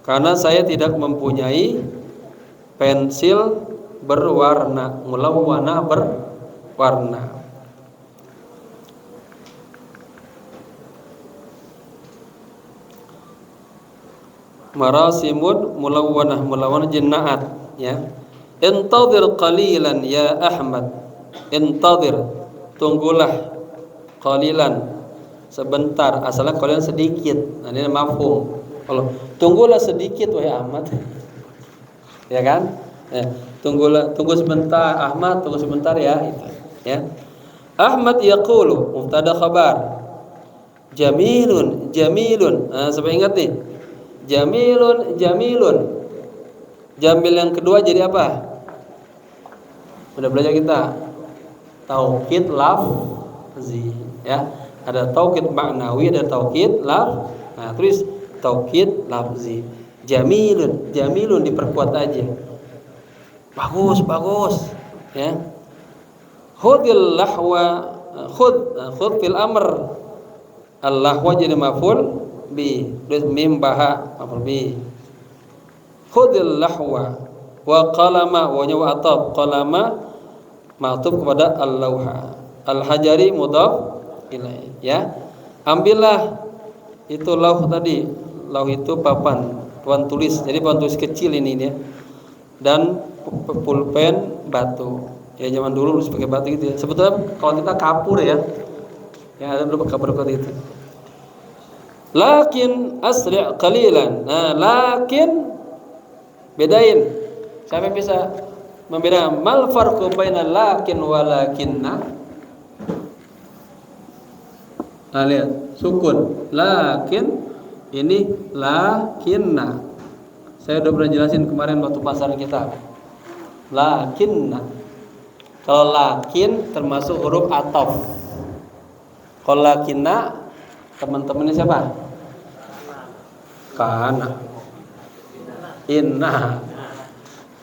Karena saya tidak mempunyai pensil berwarna, mulawwana berwarna. Marasimun mulawwanah jinnaat ya. Intadhir qalilan ya Ahmad. Intadhir, tunggulah, qalilan, sebentar. Asalnya qalilan sedikit. Nah, ini mafhum. Kalau tunggulah sedikit wahai Ahmad. Ya kan? Ya, tunggu sebentar Ahmad, tunggu sebentar ya itu. Ya. Ahmad yaqulu mubtada khabar. Jamilun. Sampai ingat nih. Jamilun. Jamil yang kedua jadi apa? Udah belajar kita. Taukid lafzi ya. Ada taukid maknawi, ada taukid laf. Nah, terus taukid lafzi. Jamilun diperkuat aja. bagus ya. Khudil lahwa khud fil amr. Al-lahwa jadi maf'ul bi, terus mim baha maf'ul bi. Khudil lahwa wa qalama, wa nya wa ataf, qalama ma'tuf kepada al-lauha. Al-hajari mudhaf ilaih ya. Ambillah itu lauh tadi. Lauh itu papan tulis. Jadi papan tulis kecil ini ya. Dan pulpen batu. Ya zaman dulu harus pakai batu gitu ya. Sebetulnya kalau kita kapur ya. Yang ada dulu kapur itu. Lakin asri' qalilan. Nah, lakin bedain. Siapa yang bisa membedakan mal farqu baina lakin wa lakinna? Nah, lihat, sukun. Lakin ini lakinna. Saya udah pernah jelasin kemarin waktu pasaran kita. Lakinna. Kalau lakin termasuk huruf ataf. Kalau lakinna teman-temannya siapa? Kana.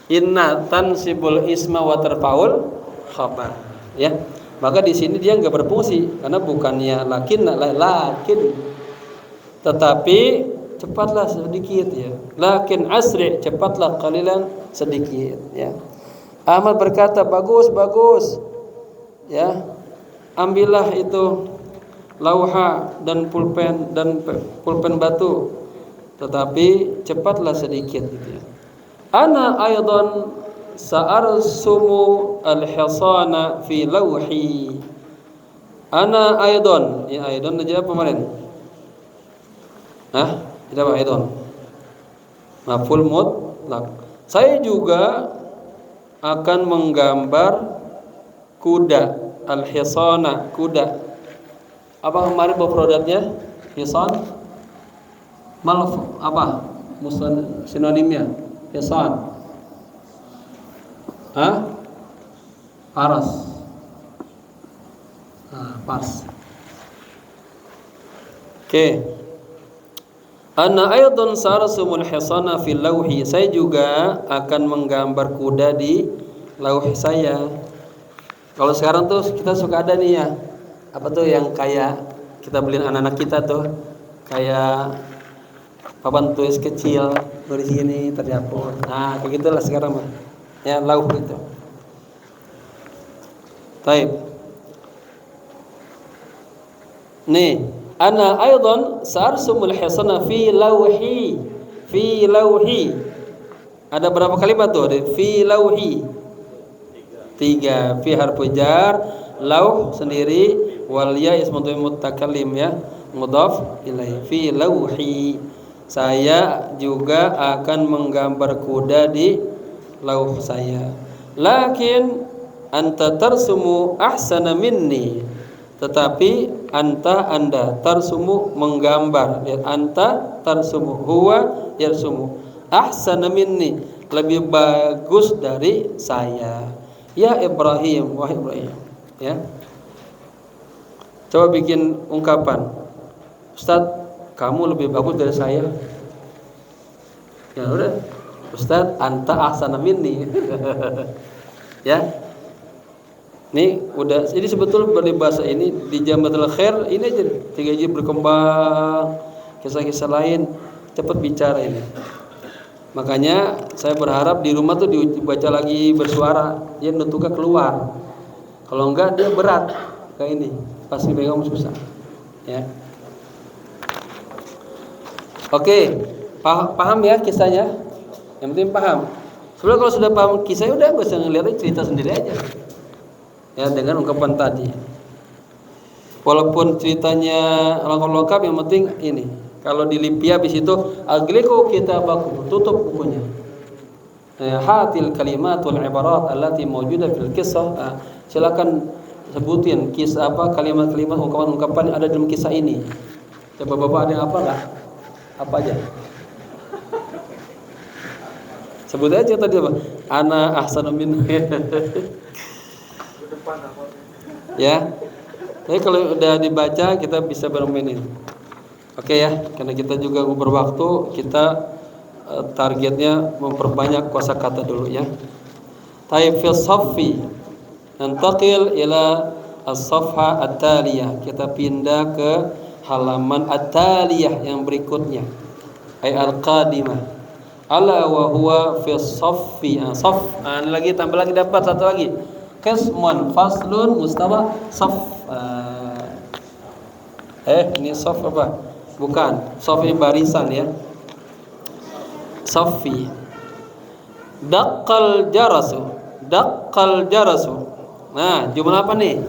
Inna tansibul isma wa tarfaul khabar. Ya. Maka di sini dia enggak berfungsi karena bukannya lakin, tetapi cepatlah sedikit ya. Lakin asri, cepatlah qalilan, sedikit ya. Ahmad berkata bagus. Ya. Ambillah itu lauha dan pulpen batu, tetapi cepatlah sedikit gitu ya. Ana aidan sa'arsumu al-hisana fi lawhi. Ana aidan, ya aidan aja apa kemarin? Tidak apa aidan? Maf'ul mutlaq. Saya juga akan menggambar kuda, al-hisana, kuda. Apa kemarin mufradatnya? Hisan. Malaf apa? Musnad sinonimnya? Hisan. Paras. Pas. Oke. Ana aidan sarsumul hisana fil lawhi. Saya juga akan menggambar kuda di lauh saya. Kalau sekarang tuh kita suka ada nih ya. Apa tuh yang kayak kita beliin anak-anak kita tuh, kayak papan tulis kecil di sini tercampur. Nah, kayak gitulah sekarang mah. Ya, lauh gitu. Baik. Nih, ana aidan sa'arsumul hisana fi lawhi. Fi lawhi. Ada berapa kalimat tuh? Fi lawhi. 3. Fi harfu jar, lauh sendiri, wal ya ismu mutakallim ya, mudhaf ilaih. Fi lawhi. Saya juga akan menggambar kuda di lauh saya. Lakin anta tarsumu ahsana minni. Tetapi anda tarsumu menggambar. Lihat, anta tarsumu, huwa yarsumu. Ahsana minni, lebih bagus dari saya. Ya Ibrahim, wahai Ibrahim. Ya. Coba bikin ungkapan. Ustaz, kamu lebih bagus dari saya. Ya udah. Ustaz, anta ahsana minni. Ya. Nih udah, ini sebetulnya berbahasa ini di Jamatul Khair ini aja 3 berkembang, kisah-kisah lain, cepat bicara ini. Makanya saya berharap di rumah tuh dibaca lagi bersuara, dia nutuknya keluar. Kalau enggak dia berat kayak ini, pasti pegang susah. Ya. Oke, paham ya kisahnya? Yang penting paham. Sebenarnya kalau sudah paham kisahnya udah nggak usah ngeliatin, cerita sendiri aja. Ya, dengan ungkapan tadi. Walaupun ceritanya lengkap, yang penting ini. Kalau di Libya habis itu agliku kitabakum, tutup bukunya. Hatil kalimatul ibarat allati mawjuda fil qissah. Silakan sebutin kisah apa, kalimat-kalimat, ungkapan-ungkapan yang ada dalam kisah ini. Coba Bapak ada yang apa enggak? Apa aja? Sebut aja tadi apa? Ana ahsanu min. Ya. Tapi kalau udah dibaca kita bisa bermain ini. Oke ya, karena kita juga berwaktu, kita targetnya memperbanyak kosakata dulu ya. Taib fil saffi. Nantaqil ila as-safha at-taliyah. Kita pindah ke halaman at-taliyah yang berikutnya. Ay al-qadimah. Ala wa huwa fi saffi. Saf. Lagi tambah lagi dapat satu lagi. Qismun faslun mustawa saf. Ini saf apa? Bukan. Saf ini barisan ya. Saffi. Daqqal jarasu. Daqqal jarasu. Nah, jumlah apa nih?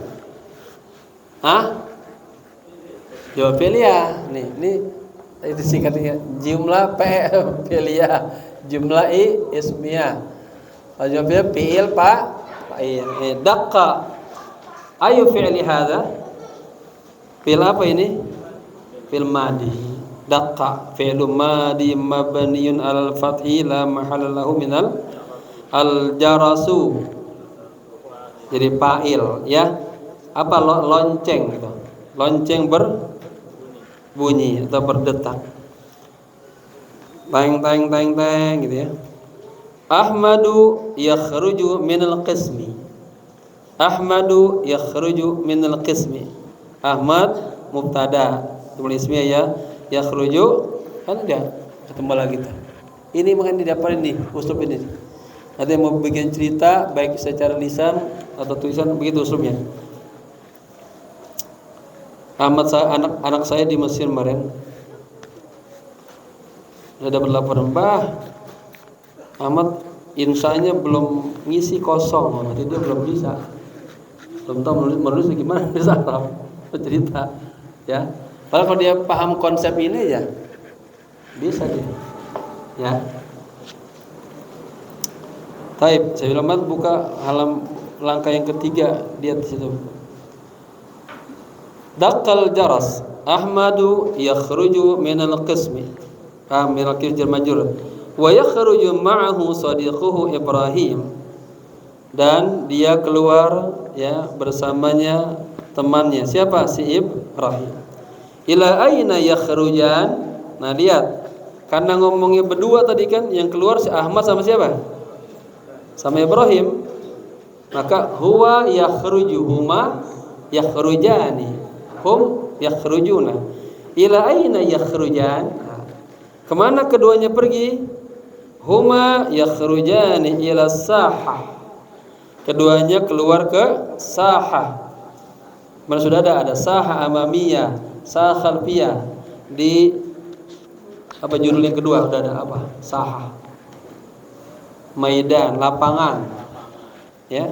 Jawab fi'liyah. Nih itu singkatnya jumlah fi'liyah, jumlah ismiyah. Jawab fi'il fa'il. Daqqa. Ayu fi'li hadza? Fi'il apa ini? Fi'il madi. Daqqa fi'lu madi mabniyun 'alal fathi la mahalla lahu minal al-jarasu. Jadi fa'il ya. Apa lonceng gitu. Lonceng berbunyi atau berdetak. Teng teng teng teng gitu ya. Ahmadu yakhruju minal qismi. Ahmadu yakhruju minal qismi. Ahmad mubtada. Jumlah ismiyah ya. Yakhruju kan ada ketemu lagi tuh. Ini makanya didapat ini uslub ini. Ada yang mau bikin cerita baik secara lisan atau tulisan begitu usulnya. Anak saya di Mesir kemarin ada berlaporan, Mbah Ahmad insanya belum ngisi kosong, nanti dia belum bisa, belum tahu menulis gimana bisa Arab cerita ya. Padahal kalau dia paham konsep ini ya bisa dia ya. Taib, saya bilang buka langkah yang ketiga, lihat di situ. Daqqal jaras. Ahmadu yakhruju minal qismi. Minal qismi jar majrur. Wa yakhruju ma'ahu sadiquhu Ibrahim. Dan dia keluar ya bersamanya temannya. Siapa? Si Ibrahim. Ila aina yakhrujan? Nah, lihat. Karena ngomongnya berdua tadi kan, yang keluar si Ahmad sama siapa? Sama Ibrahim. Maka huwa yakhruju, huma yakhrujani, hum yakhrujuna. Ila aina yakhrujan? Kemana keduanya pergi? Huma yakhrujani ila sahah. Keduanya keluar ke sahah. Mana sudah ada sahah amamiyah, sahah khalfiyah. Di apa judul yang kedua sudah ada apa? Sahah. Maidan, lapangan. Ya.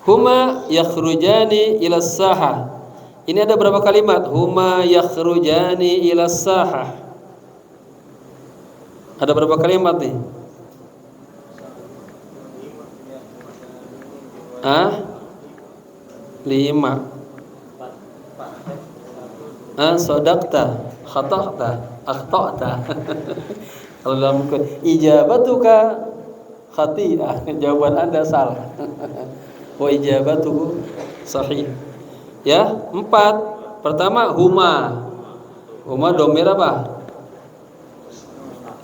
Huma yakhrujani ila sahah. Ini ada berapa kalimat? Huma yakhrujani ila sahah. Ada berapa kalimat nih? Lima. Sodakta, khata'ta, akhta'ta. Kalau dalam ijabatuka khati'ah, jawaban Anda salah. Wa ijabatuhu sahih. Ya, 4. Pertama huma. Huma domir apa?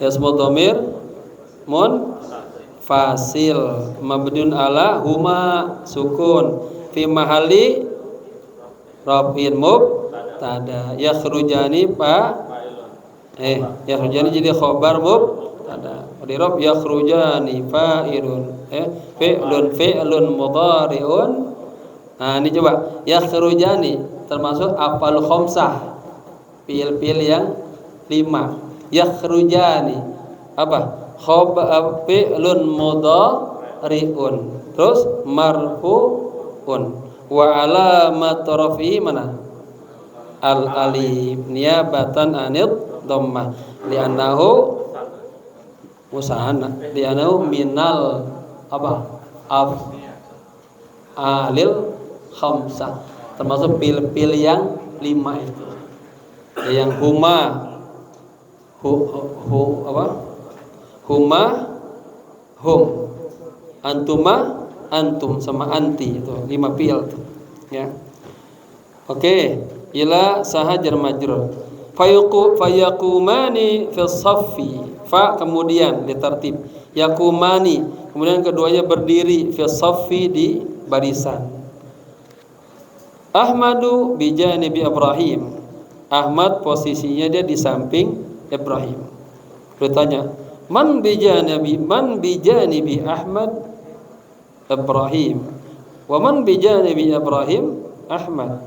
Ya, semua domir fasil mabdun ala huma sukun fi mahalli rafin mubtada. Yakhrujani yakhrujani jadi khabar mubtada. Di raf yakhrujani fa'ilun fi'lun mudhari'un. Nah, ini coba yakhrujani termasuk afal khamsah, fi'il yang 5. Yakhrujani apa? Fi'lun mudhari'un, terus marfu'un wa alamat rafi'i mana? Al alif niyabatan anid dhammah li'annahu musahana li'annahu minal apa? Alil khamsah, termasuk pil yang 5 itu. Yang huma huma hum, antuma antum, sama anti, itu 5 pil tuh ya. Oke, ila saha jar majrur. Fayakumani fil saffi. Fa kemudian ditertib. Yakumani kemudian keduanya berdiri fil saffi di barisan. Ahmadu bijanibi Ibrahim. Ahmad posisinya dia di samping Ibrahim. Bertanya, man bijanibi Ahmad? Ibrahim. Wa man bijanibi Ibrahim? Ahmad.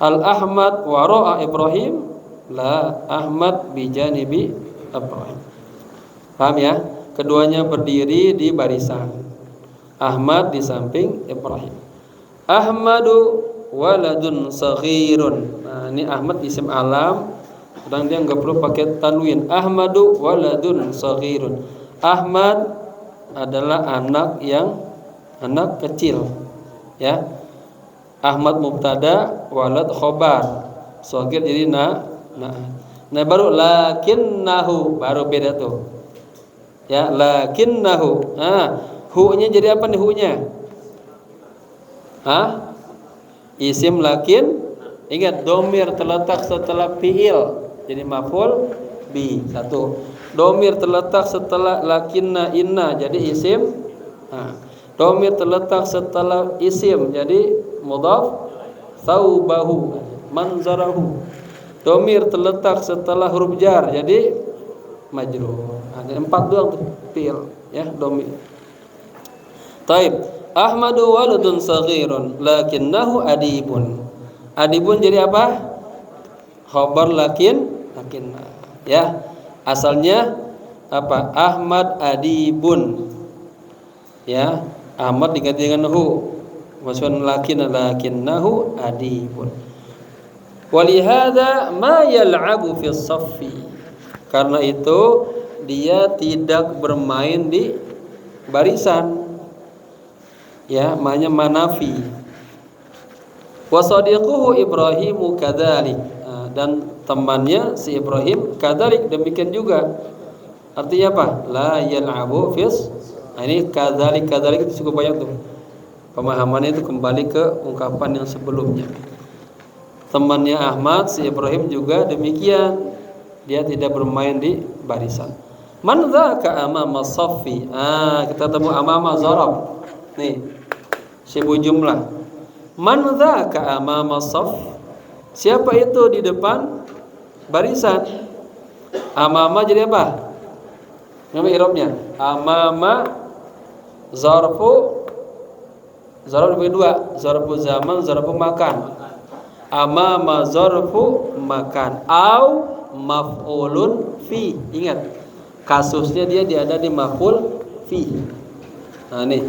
Al Ahmad wara'a Ibrahim? La, Ahmad bijanibi Ibrahim. Paham ya? Keduanya berdiri di barisan. Ahmad di samping Ibrahim. Ahmadu waladun saghirun. Nah, ini Ahmad isim alam, sedang dia nggak perlu pakai tanwin. Ahmadu waladun saghirun. Ahmad adalah anak kecil, ya. Ahmad mubtada, walad khobar, saghir jadi nah baru lakinnahu, baru beda tuh, ya. Lakinnahu, hu-nya jadi apa nih hu-nya? Isim lakin, ingat domir terletak setelah fiil jadi maf'ul bi. Satu, domir terletak setelah lakinna inna jadi isim. Domir terletak setelah isim jadi mudhaf, thawbahu manzarahu. Domir terletak setelah huruf jar jadi majrur. Ada 4 doang tuh fiil, ya, domir. Taib. Ahmadu waladun saghirun lakinnahu adibun. Adibun jadi apa? Khabar lakinna. Ya. Asalnya apa? Ahmad adibun. Ya, Ahmad diganti dengan hu. Maksudnya lakinnahu adibun. Walihada ma yal'abu fi saffi. Karena itu dia tidak bermain di barisan. Ya, maknanya manafi. Wa sadiquhu Ibrahimu kadzalik. Dan temannya si Ibrahim kadzalik, demikian juga. Artinya apa? La yal'abu fis. Ini kadzalik itu cukup banyak tuh. Pemahamannya itu kembali ke ungkapan yang sebelumnya. Temannya Ahmad si Ibrahim juga demikian. Dia tidak bermain di barisan. Man dzaka amama saffi. Kita temu amama zarab. Nih, sibuk jumlah. Man dzaka amama saff? Siapa itu di depan barisan? Amama jadi apa? Nama i'rabnya? Amama zarfu dibagi dua, zarfu zaman, zarfu makan. Amama zarfu makan au maf'ulun fi. Ingat, kasusnya dia ada di maf'ul fi. Nah, nih.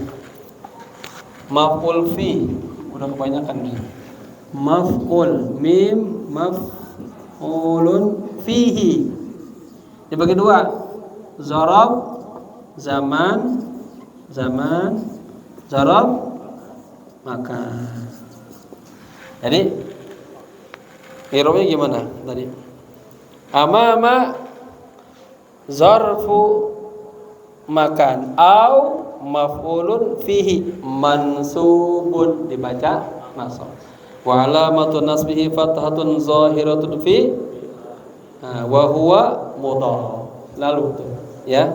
Maf'ul fi udah kebanyakan nih. Maf'ul mim maf'ulun fihi dibagi dua, zarab zaman, zarab makan. Jadi i'rabnya gimana tadi? Amama zarfu makan au maf'ulun fihi mansubun, dibaca nasab. Wa alamatun nasbihi fathatun zahiratun fi wa huwa mudhaf. Lalu tuh, ya.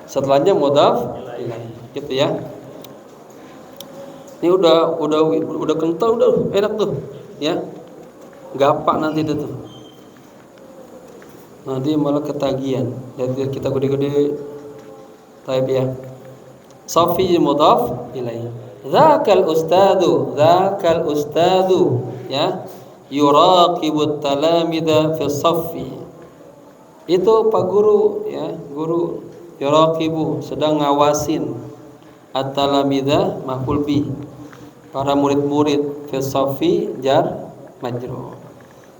Setelahnya mudhaf ilaih. Gitu ya. Ini udah kental, udah enak tuh, ya. Gapak nanti itu tuh. Nanti malah ketagihan. Jadi kita gede-gede taib ya. Safi mudhaf ilaih. Dzakal ustadu, ya. Yuraqibut talamida fi saffi. Itu Pak Guru, ya, guru. Yuraqibu sedang ngawasin. At-talamida maf'ul bih. Para murid-murid fi saffi jar majrur.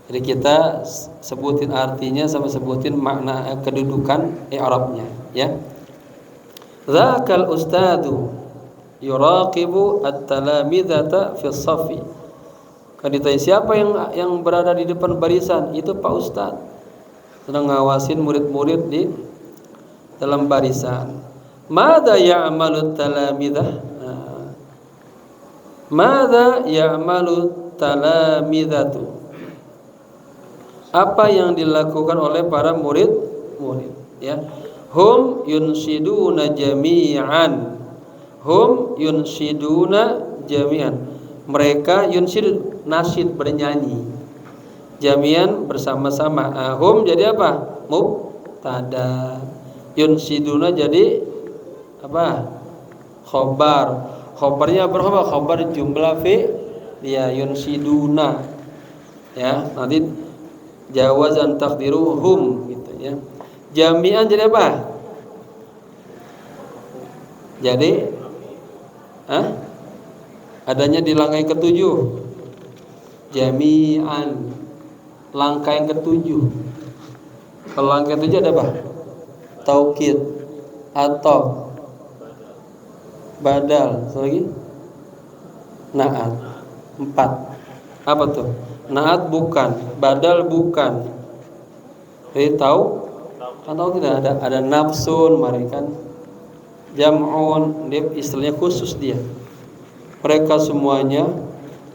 Jadi kita sebutin artinya sama sebutin makna kedudukan i'rabnya, ya. Dzakal ustadu yuraqibu at-talamidata fi saffi. Kalau ditanya siapa yang berada di depan barisan, itu Pak Ustad. Sedang ngawasin murid-murid di dalam barisan. Madza ya'malu talamidah? Madza ya'malu talamidatu? apa yang dilakukan oleh para murid ya. Hum yunsiduna jami'an. Hum yunsiduna jami'an. Mereka yunsid nasyid bernyanyi. Jami'an bersama-sama. Hum jadi apa? Mubtada. Yunsiduna jadi apa? Khobar. Khobarnya berapa? Khobar jumlah fi ya yunsiduna. Ya, nanti jawazan takdiru hum gitu ya. Jami'an jadi apa? Jadi adanya di langkah yang ketujuh. Jami'an langkah yang ketujuh. Kalau langkah ketujuh ada apa? Taukid atau badal. Satu lagi naat. 4. Apa tuh? Naat bukan, badal bukan. Jadi tahu atau tidak ada nafsun, mereka jam'un, dia istilahnya khusus dia. Mereka semuanya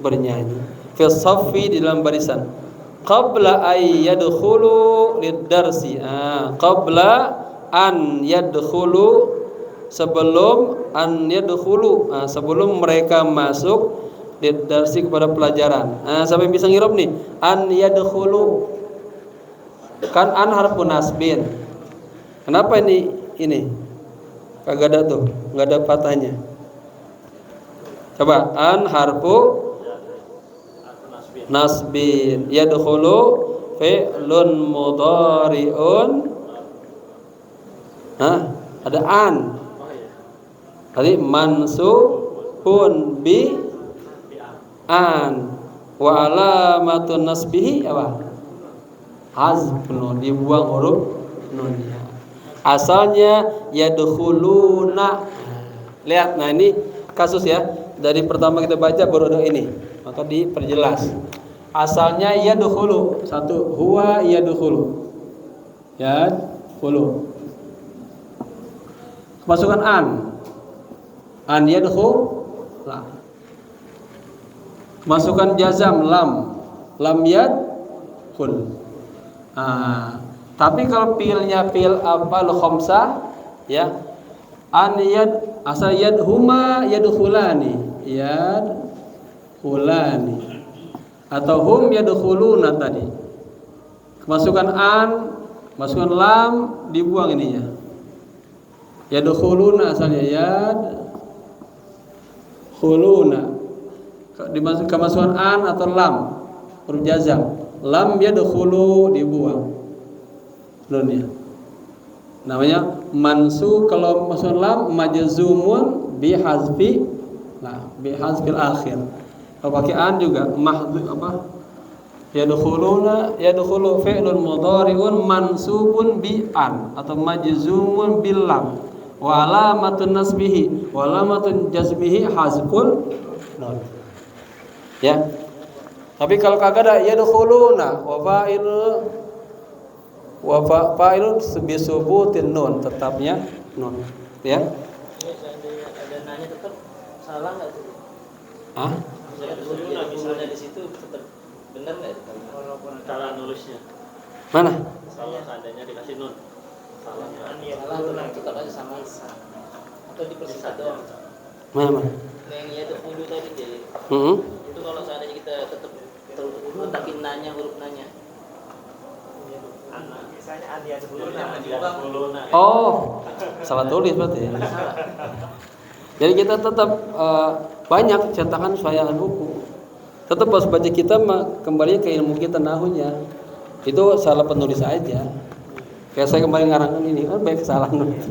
bernyanyi. Fi shaffi di dalam barisan. Qabla ay yadkhulu lid-darsi. Qabla an yadkhulu, sebelum an yadkhulu, sebelum mereka masuk lid-darsi kepada pelajaran. Sampai bisa ngirob nih. An yadkhulu. Kan an harfu nasbin. Kenapa ini? Kagak ada tuh, enggak ada patahnya. Coba an harfu nasbin. Yadkhulu fi'lun mudhari'un. Ada an. Tadi mansubun bi an. Wa alamatun nasbihi apa? Hazfun, dibuang huruf nunnya. Asalnya yadkhuluna. Lihat, nah ini kasus ya. Dari pertama kita baca baru ada ini, maka diperjelas. Asalnya yadkhulu. Satu, huwa yadkhulu. Yadkhulu. Masukkan an. An yadkhul. Masukkan jazam lam. Lam yadkhul. Tapi kalau fiilnya fiil afal khamsah ya, an yad asal yadhuma yadkhulani, yadkhulani atau hum yadkhuluna tadi. Masukkan an, masukkan lam, dibuang ininya. Yadkhuluna asalnya yadkhuluna. Dimasukkan masukkan an atau lam, huruf jazam. Lam yadkhulu, dibuang nunnya. Namanya mansu. Kalau masuk lam majzumun bi hazfi, bi hazfil akhir. Kalau pakai an juga mahdhu apa? Yadkhuluna, yadkhulu fi'lun mudhari'un mansubun bi an atau majzumun bil lam. Wa alamatun nasbihi wa alamatun jazmihi hazful nun. Ya. Tapi kalau kagak ada yadkhuluna wa fa'ilun bisubutin nun, tetapnya nun, ya. Ada nanya tetap salah enggak tuh? Misalnya di situ tetap benar enggak walaupun cara nulisnya? Mana? Salah seandainya dikasih nun. Salah tetap aja sama isa. Atau dipersingkat doang. Mana? Yang yadkhulu tadi jadi. Itu kalau seandainya kita tetap letakin nanya, huruf nanya. Misalnya an. Oh, salah tulis berarti. Jadi kita tetap banyak cetakan sayangan buku. Tetap pas baca kita kembali ke ilmu kita nahunya. Itu salah penulis aja. Kayak saya kemarin ngarangkan ini, baik salah nulis.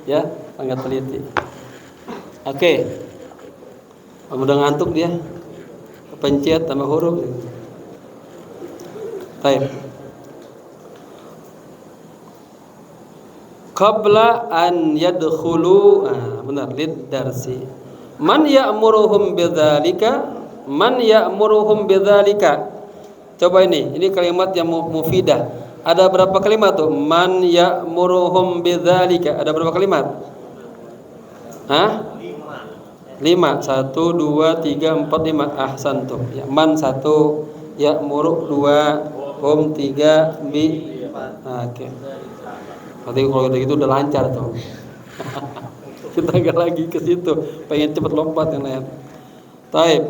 Ya, sangat teliti. Oke. Udah ngantuk dia. Kepencet tambah huruf. Baik. Qabla an yadkhulu, benar, lid darsi. Man ya'muruhum bidzalika? Man ya'muruhum bidzalika? Coba ini kalimat yang mufidah. Ada berapa kalimat tuh? Man ya'muruhum bidzalika. Ada berapa kalimat? 5. 1, 2, 3, 4, 5. Ahsantum. Ya, man 1, ya'muru 2, hum 3 bi. Oke. Berarti kalau gitu udah lancar tuh. Kita nggak lagi ke situ, pengen cepet lompat yang lain. Taib.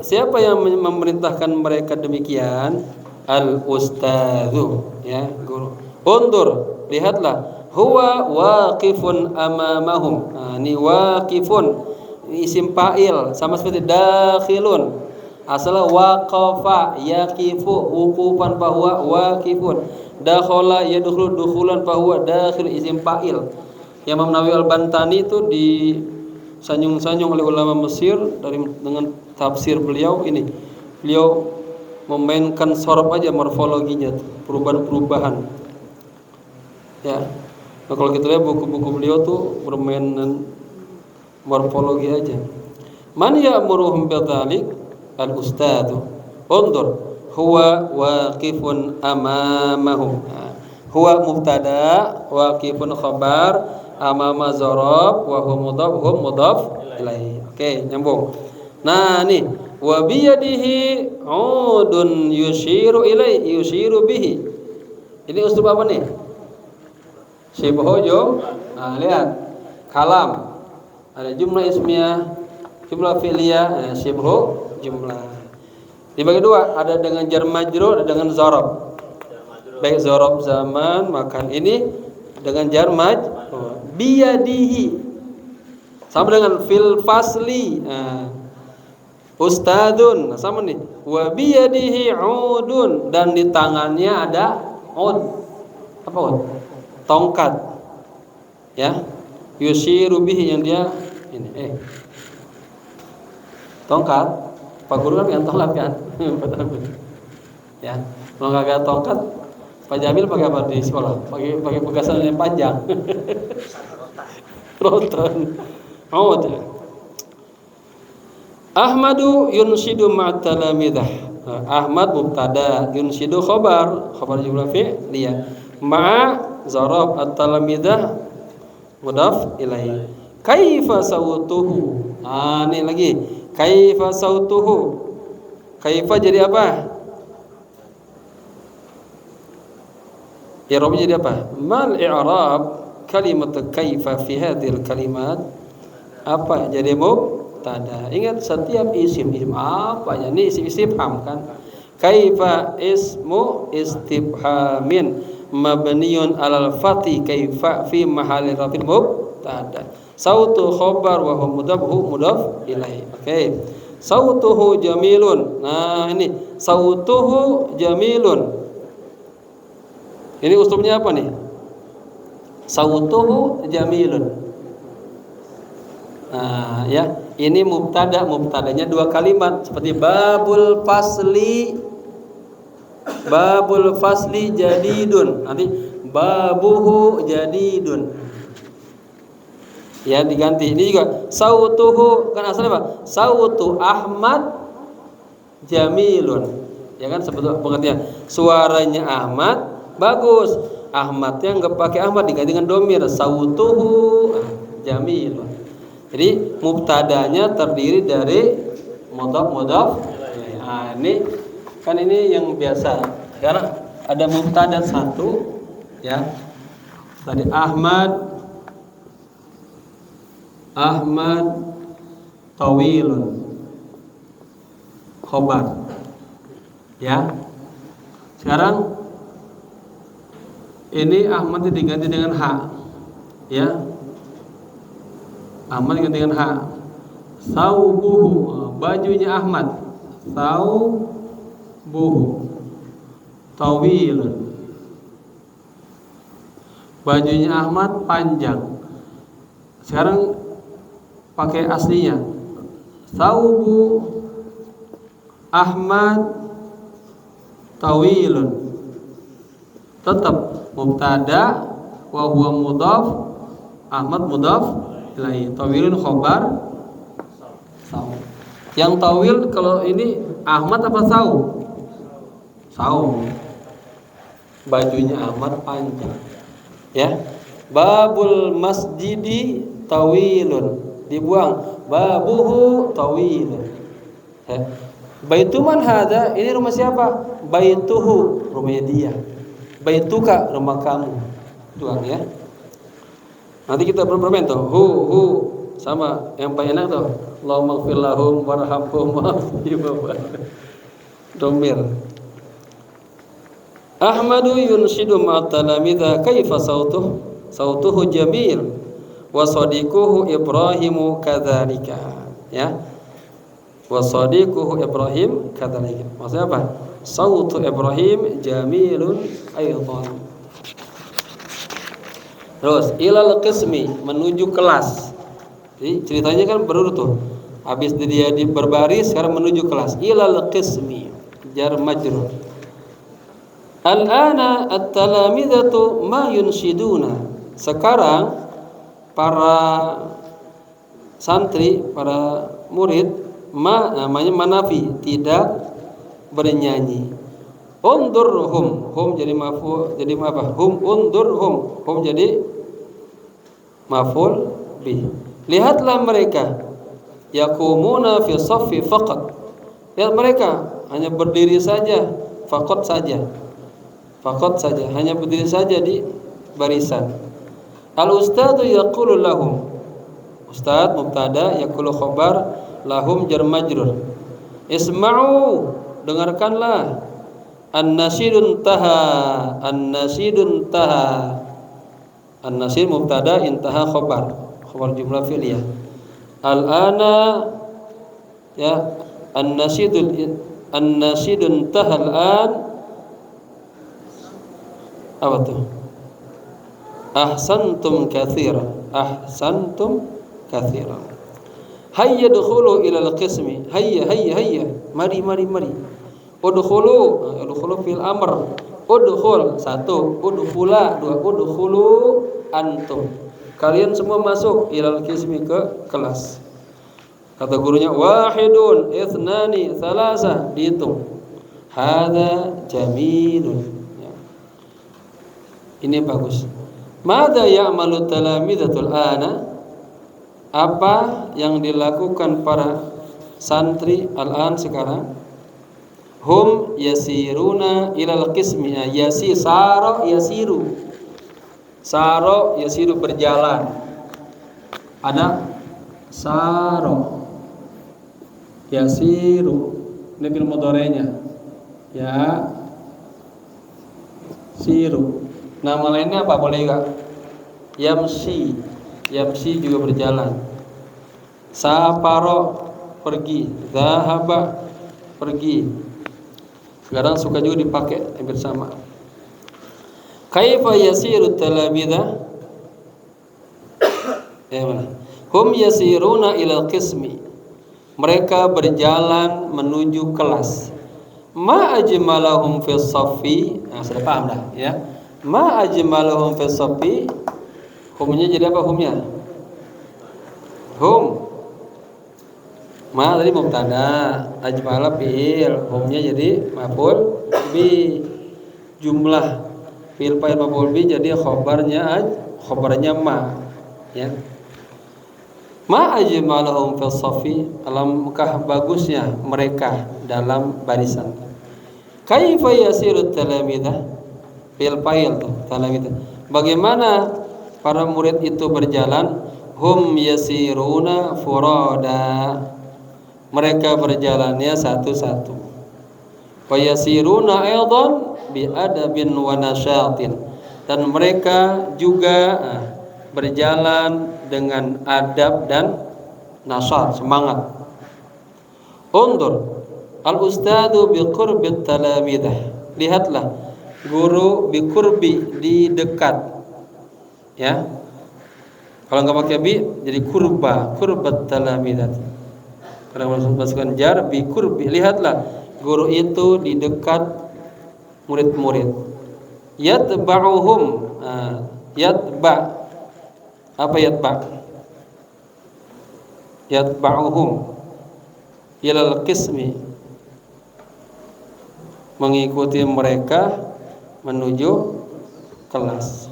Siapa yang memerintahkan mereka demikian? Al ustadzu, ya, guru. Undur, lihatlah. Huwa waqifun amamahum. Nah, ini waqifun, ini isim fa'il sama seperti dakhilun. Asalnya waqafa yaqifu wuqufan fahuwa waqifun. Dakhala yadkhulu dukhulan fahuwa dakhil, isim fa'il. Yang Imam Nawawi Al-Bantani itu disanjung-sanjung oleh ulama Mesir dengan tafsir beliau ini. Beliau memainkan sorof aja morfologinya, perubahan-perubahan. Ya. Nah, kalau kita lihat buku-buku beliau tuh bermain morfologi aja. Man ya'muruhum bidzalik al-ustadzu. Undur, huwa waqifun amamahum. Huwa mubtada, waqifun khabar, amama zarab, wa huwa mudhaf, hum mudhaf ilaihi. Oke, nyambung. Nah, nih, wa biyadihi udun yushiru ilaihi, yushiru bihi. Ini uslub apa nih? Syibhu jum. Nah, lihat. Kalam. Ada jumlah ismiyah, jumlah fi'liyah, syibhu jumlah. Dibagi dua, ada dengan jar majrur, ada dengan zarab. Baik zarab zaman, makan, ini dengan jar majrur. Biyadihi sama dengan fil fasli. Ustadun, nah, sama nih. Wa biyadihi udun, dan di tangannya ada ud. Apa ud? Tongkat. Ya. Yushiru bihi, yang dia ini tongkat. Pak guru kan yang tongkat kan? Ya. Kalau enggak ada tongkat, Pak Jamil pakai apa di sekolah? Pakai pegasan yang panjang. Rotan. Ud. Ahmadu yunshidu ma'at talamidah. Ahmad mubtada, yunshidu khabar jumlah fi'liyah. Ma'a zarab at-talamidah mudhaf ilaihi. Kaifa sautuhu. Ini lagi. Kaifa sautuhu. Kaifa jadi apa? I'rabnya jadi apa? Mal i'rab kalimat kaifa fi hadhil kalimat? Apa jadi mubtada? Ingat setiap isim apa ya? Ini isim istifham kan? Kaifa ismu istifhamin mabniun alal fathi, kaifa fi mahalli raf'in mubtada. Sautu khabar wa huwa mudhaf ilaihi. Oke. Sautuhu jamilun. Nah, ini sautuhu jamilun. Ini uslubnya apa nih? Sautuhu jamilun. Nah, ya, ini mubtadanya dua kalimat seperti babul fasli jadidun. Nanti babuhu jadidun. Ya, diganti. Ini juga sautuhu, kan asalnya apa? Sautu Ahmad jamilun. Ya kan, sebetulnya pengertian suaranya Ahmad bagus. Ahmadnya enggak pakai Ahmad, diganti dengan domir, sautuhu jamilun. Jadi mubtadanya terdiri dari mudhaf. Nah, ini yang biasa. Sekarang ada mubtada satu, ya. Tadi Ahmad tawilun khobar, ya. Sekarang ini Ahmad diganti dengan ha, ya. Ahmad diganti dengan ha. Saubuhu, bajunya Ahmad. Saubuhu tawilun, bajunya Ahmad panjang. Sekarang pakai aslinya. Saubu Ahmad tawilun. Tetap mubtada wa huwa mudhaf, Ahmad mudhaf ilaihi, tawilun khabar sau. Yang tawil kalau ini Ahmad apa sau? Sau. Bajunya Ahmad panjang. Ya. Babul masjidi tawilun. Dibuang. Babuhu tawilun. Ya. Baitu man hada, ini rumah siapa? Baituhu, rumahnya dia. Baituka, rumah kamu. Tuang ya. Nanti kita bermain tuh. Hu sama yang paling enak tuh. Allahumma ighfir lahum warhamhum wa'afihim. Domir. Ahmadu yunshidu ma'atalamidha kaifa sautuhu jamil wa sadiquhu Ibrahimu kadzalika ya wa sadiquhu Ibrahim kadzalika. Maksudnya apa? Sautu Ibrahim jamilun aidan. Terus ilal qismi, menuju kelas. Jadi ceritanya kan berurut tuh. Habis dia berbaris sekarang menuju kelas. Ilal qismi jar majrur. Al-ana at-talamidatu ma yunshiduna. Sekarang para santri, para murid namanya manafi, tidak bernyanyi. Undurhum, hum jadi maf'ul, jadi apa? Hum jadi maf'ul bih. Lihatlah mereka yaqumuna fi shaffi faqat. Lihat mereka hanya berdiri saja, faqat saja, hanya berdiri saja di barisan. Al-ustadu yaqulu lahum. Ustad mubtada, yaqulu khabar, lahum jar majrur. Isma'u, dengarkanlah. An-nasidun taha. An-nasid mubtada, intaha khabar jumlah fi'liyah. Al-ana ya an-nasidun taha al-an. Apa tuh? Ahsantum katsiran. Hayya dukhulu ila al-qismi. Hayya. Mari. Udkhulu fil amr. Udkhul satu, udkhula dua, udkhulu antum. Kalian semua masuk ilal qismi ke kelas. Kata gurunya wahidun, ithnani, thalasa, dihitung. Hadza jamilun. Ini bagus. Mada ya'malu talamidatul ana? Apa yang dilakukan para santri al-an sekarang? Hum yasiruna ilal qismi. Saro yasiru berjalan. Ada saro yasiru. Ini fil mudhari'nya. Ya siru. Nama lainnya apa boleh enggak? Yamsi juga berjalan. Saparo pergi, zahaba pergi. Sekarang suka juga dipakai hampir sama. Kaifa yasiru talabidha? Mana? Hum yasiruna ila qismi. Mereka berjalan menuju kelas. Ma ajmalahum fi shaffi. Nah, sudah paham dah ya. Ma ajmalahum fi shaffi. Humnya jadi apa humnya? Hum. Ma tadi mubtada, ajmala fi'il, humnya jadi maf'ul bi. Jumlah fi'il fa'il maf'ul bi jadi khabarnya ma ya. Ma ajmalahum fi shaffi, alangkah bagusnya mereka dalam barisan. Kaifa yasiru talamidah? Fi'il fa'il talamidah. Bagaimana para murid itu berjalan? Hum yasiruna furada. Mereka berjalannya satu-satu. Wa yasiruna aidan bi adabin wa nasyatin. Dan mereka juga berjalan dengan adab dan nasyat, semangat. Undur al-ustadu bi qurbit talamidah. Lihatlah guru bi qurbi, di dekat. Ya. Kalau enggak pakai bi jadi qurbat talamidah. Kalau masukkan jar bi qurbi, lihatlah guru itu di dekat murid-murid. Yatba'uhum. Yatba. Apa yatba? Yatba'uhum ilal qismi. Mengikuti mereka menuju kelas.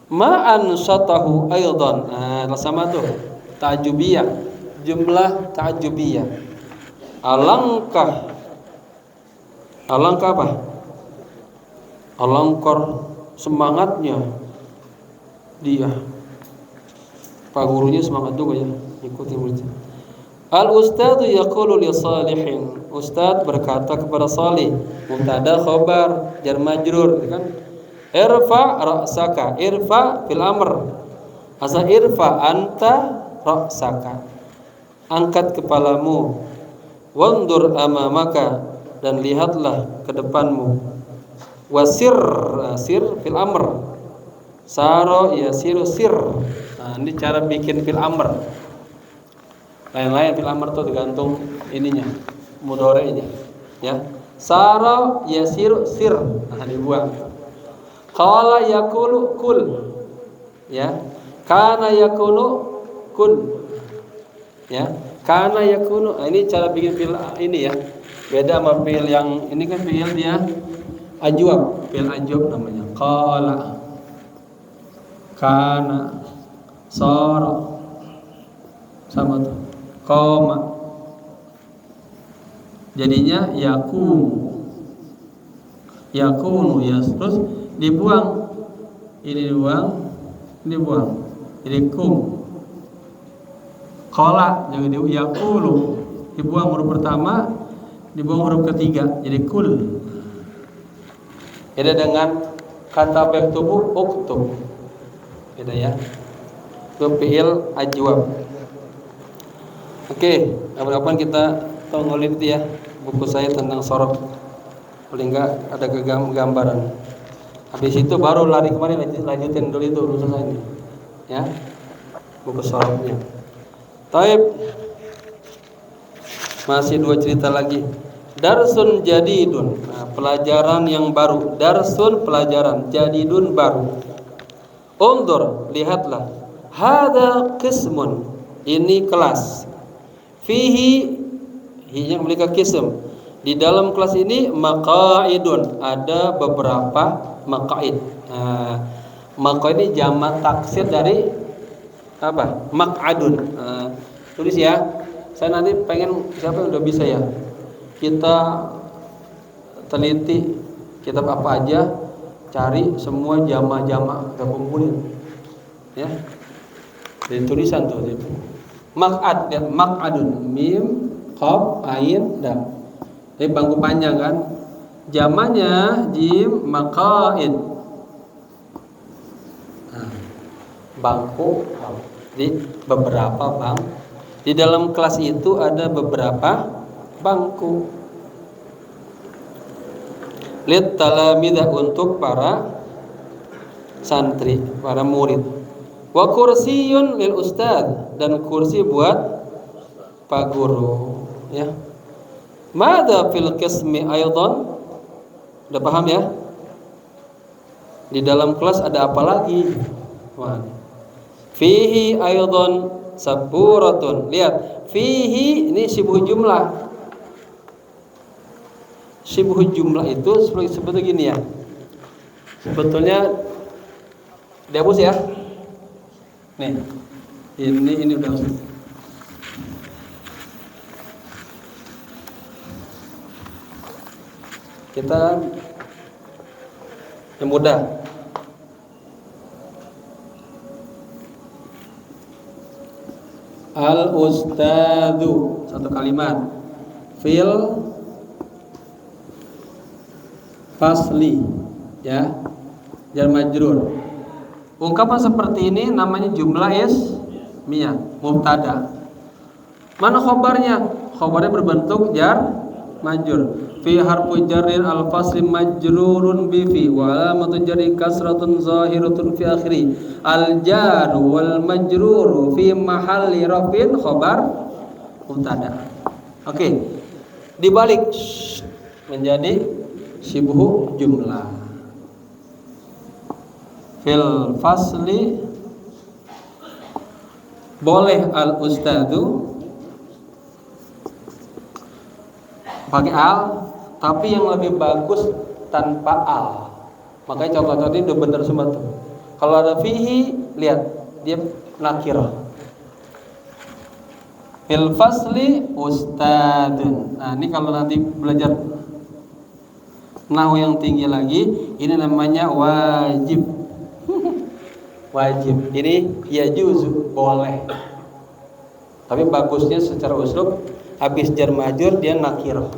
Ma'an satahu aidan. Sama tuh ta'jubiyah, jumlah ta'jubiyah. Alangkah Alangkah apa? Alangkah semangatnya dia. Pak gurunya semangat juga ya, ikuti muridnya. Al ustadzu yaqulu li salihin. Ustadz berkata kepada salih. Mubtada khabar jar majrur, gitu kan? Irfa ra'saka. Irfa fil amr. Asa irfa anta ra'saka. Angkat kepalamu. Wandur amamaka, dan lihatlah ke depanmu. Wasir, sir fil amr. Saro yasiru sir. Nah, ini cara bikin fil amr. Lain-lain fil amr tuh tergantung ininya, mudhari'nya, ya. Sara yasiru sir. Nah, dibuang. Qala yaqulu kul. Ya. Kana yakunu kun. Ya. Kana yakunu. Nah, ini cara bikin fil ini ya. Beda sama fil yang ini kan fil dia ajwab, fil ajwab namanya. Qala, kana, sara, sama tuh. Qoma. Jadinya yakunu. Yakunu ya, terus dibuang. Ini dibuang, ini dibuang. Jadi kum. Qala juga yakulu. Dibuang huruf pertama, dibuang huruf ketiga, jadi kul. Beda dengan kata bektubu uktub. Beda ya. Itu fi'il ajwab. Oke, kapan-kapan kita tongolin itu ya, buku saya tentang sorof. Paling enggak ada gambaran. Habis itu baru lari kemarin lanjutin dulu itu urusan saya ini. Ya. Buku sorofnya. Taib. Masih 2 cerita lagi. Darsun jadidun. Nah, pelajaran yang baru. Darsun pelajaran, jadidun baru. Undur, lihatlah. Hada qismun. Ini kelas. Fihi, hinya memiliki kism. Di dalam kelas ini maqaidun, ada beberapa maqaid. Nah, maqaid ini jamak taksir dari apa? Maq'adun. Tulis ya. Saya nanti pengen siapa yang udah bisa ya. Kita teliti kitab apa aja, cari semua jamak-jamak, kita kumpulin. Ya. Dari tulisan tuh itu. Maq'ad ya, maq'adun, mim, qaf, ain, dal. Ini bangku panjang kan? Jamannya jim, maqaid. Nah, bangku. Jadi beberapa bangku. Di dalam kelas itu ada beberapa bangku. Lit talamidah, untuk para santri, para murid. Wa kursiyun lil ustad, dan kursi buat pak guru, ya. Mada fil qismi aidan? Udah paham ya? Di dalam kelas ada apa lagi? Wah. Fihi aidan saburatun. Lihat, fihi ini sibuk jumlah. Sibuk jumlah itu sebetulnya gini ya. Sebetulnya dihapus ya. Nih, ini udah. Kita yang mudah. Al ustadu, satu kalimat. Fil fasli, ya, jar majrur. Ungkapan seperti ini namanya jumlah ismiyah, mubtada. Mana khobarnya? Khobarnya berbentuk jar majrur. Fi harfu jarrin al fasli majrurun bi fi wa alamatu jarri kasratun zahiratun fi akhiri. Al jar wal majrur fi mahalli rafin khobar mubtada. Oke. Dibalik menjadi sibhu jumlah. Fil fasli boleh al ustadu pakai al, tapi yang lebih bagus tanpa al. Makanya contoh-contoh ini udah bener semua tuh. Kalau ada fihi, lihat dia nakirah. Fil fasli ustadun. Nah, ini kalau nanti belajar Nahwu yang tinggi lagi, ini namanya wajib. Wajib. Ini yajuzu, boleh. Tapi bagusnya secara uslub habis jar majrur dia nakirah.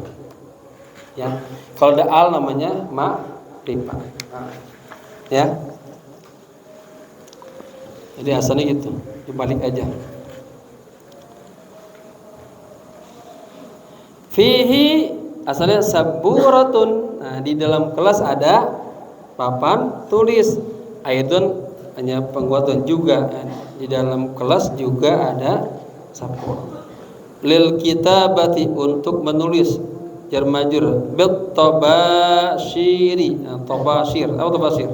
Ya. Kalau ada al namanya ma'rifah. Ya. Jadi asalnya gitu, dibalik aja. Fihi asalnya saburatun. Nah, di dalam kelas ada papan tulis. Aidun hanya penguatan juga. Di dalam kelas juga ada sabur. Lil kitabati untuk menulis jar majrur bil tabashiri. Nah, tabashir. Apa tabashir?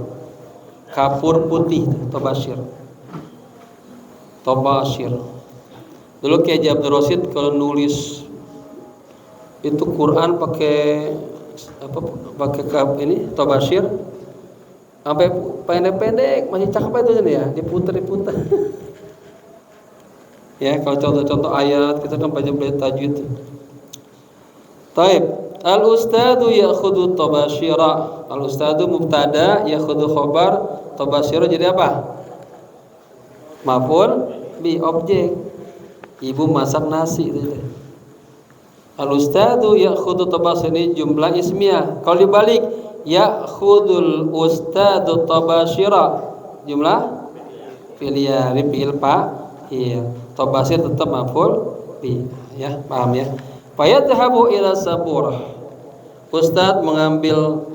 Kapur putih, tabashir. Tabashir. Dulu Kiai Abdul Rasyid kalau nulis itu Quran pakai apa? Pakai ini tabashir. Sampai pendek-pendek masih cakep itu ya, diputar. Ya, kalau contoh-contoh ayat kita kan banyak belajar tajwid. Taib. Al-ustadu ya'khudhu tabashira. Al-ustadu mubtada ya'khudhu khabar, tabashira jadi apa? Maf'ul bi, objek. Ibu masak nasi itu. Al-ustadu ya'khudhu tabashira ini jumlah ismiyah. Kalau dibalik ya'khudhul ustadu tabashira jumlah fi'liyah, fi'il fa'il. Tabashir tetap maf'ul bi, ya, paham ya? Fayadhhabu ila saburah. Ustaz mengambil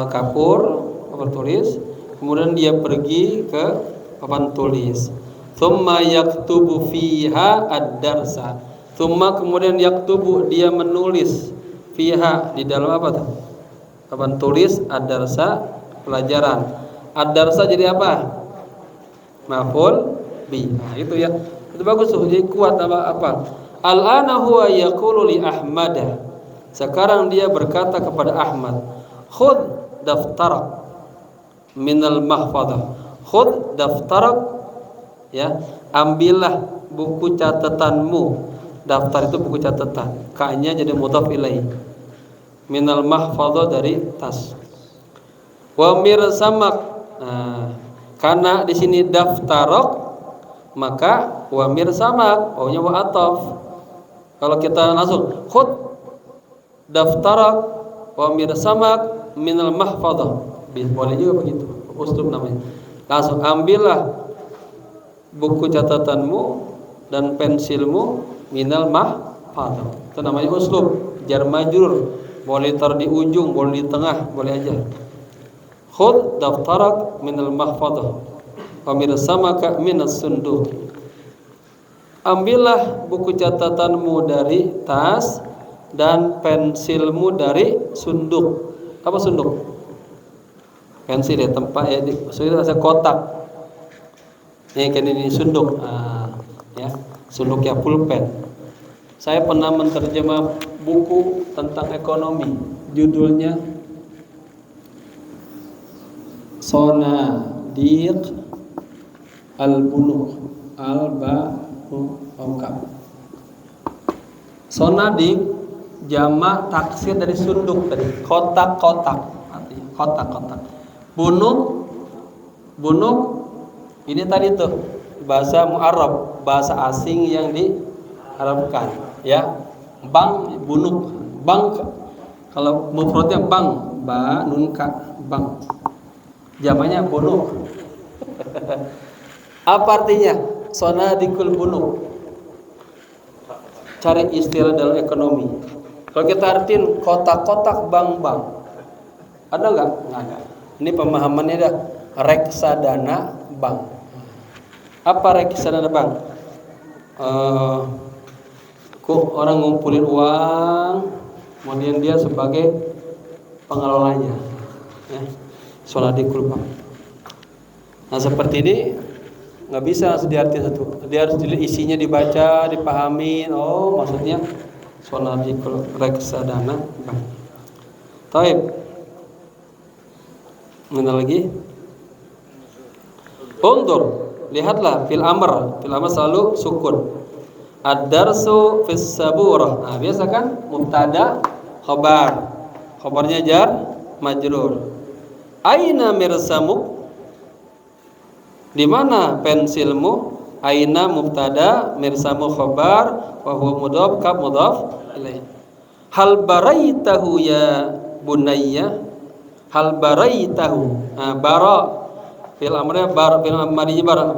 kapur tulis, kemudian dia pergi ke papan tulis. Tsumma yaktubu fiha ad-darsa. Tsumma kemudian yaktubu dia menulis fiha di dalam apa tuh? Papan tulis ad-darsa pelajaran. Ad-darsa jadi apa? Maf'ul bi. Nah, itu ya. Itu bagus tuh. Jadi kuat apa? Al-ana huwa yaqulu li Ahmad. Sekarang dia berkata kepada Ahmad, "Khudh daftarak minal mahfadah." Khudh daftarak, ya, ambillah buku catatanmu. Daftar itu buku catatan. Ka-nya jadi mudhaf ilaih. Minal mahfadah dari tas. Wa mirsamak. Nah, karena di sini daftarak maka wa mirsamak, wawnya wa ataf. Kalau kita langsung khud daftarak wa mirsamak minal mahfadah, boleh juga begitu, uslub namanya. Langsung ambillah buku catatanmu dan pensilmu minal mahfadah. Itu namanya uslub jar majrur. Boleh taruh di ujung, boleh di tengah, boleh aja. Khud daftarak minal mahfadah wa mirsamaka minas sunduq. Ambillah buku catatanmu dari tas dan pensilmu dari sunduk. Apa sunduk? Pensil ya, tempat ya, sudah ada kotak. Ini kan ini sunduk. Ya, sunduk ya, pulpen. Saya pernah menerjemah buku tentang ekonomi. Judulnya Sonadiq Al-Bunuk Al-Ba'ukab. Sonadik jamak taksir dari sunduk tadi, kotak-kotak, artinya kotak-kotak. Bunuk ini tadi tuh bahasa mu'arrab, bahasa asing yang diharapkan, ya. Bank, bunuk, bank. Kalau mufradnya bank, ba nun ka, bank. Jamaknya bunuk. Apa artinya? Sonadikul bunuk. Cari istilah dalam ekonomi. Kalau kita artiin kotak-kotak bank-bank, ada nggak? Nggak ada. Ini pemahamannya dah reksadana bank. Apa reksadana bank? Orang ngumpulin uang, kemudian dia sebagai pengelolanya, ya. Sonadikul bank. Nah, seperti ini nggak bisa langsung diartikan satu. Dia harus isinya dibaca, dipahamin. Oh, maksudnya sonadikul reksadana bank. Taib. Mana lagi? Undur, lihatlah fil amr. Fil amr selalu sukun. Ad-darsu fis saburah. Nah, biasa kan mubtada khabar. Khabarnya jar majrur. Aina mirsamuk? Di mana pensilmu? Aina mubtada, mirsamu khabar, wa huwa mudhaf kaf mudhaf ilaih. Hal baraitahu ya bunayya? Hal baraitahu? Bara fil amrnya fil amri barat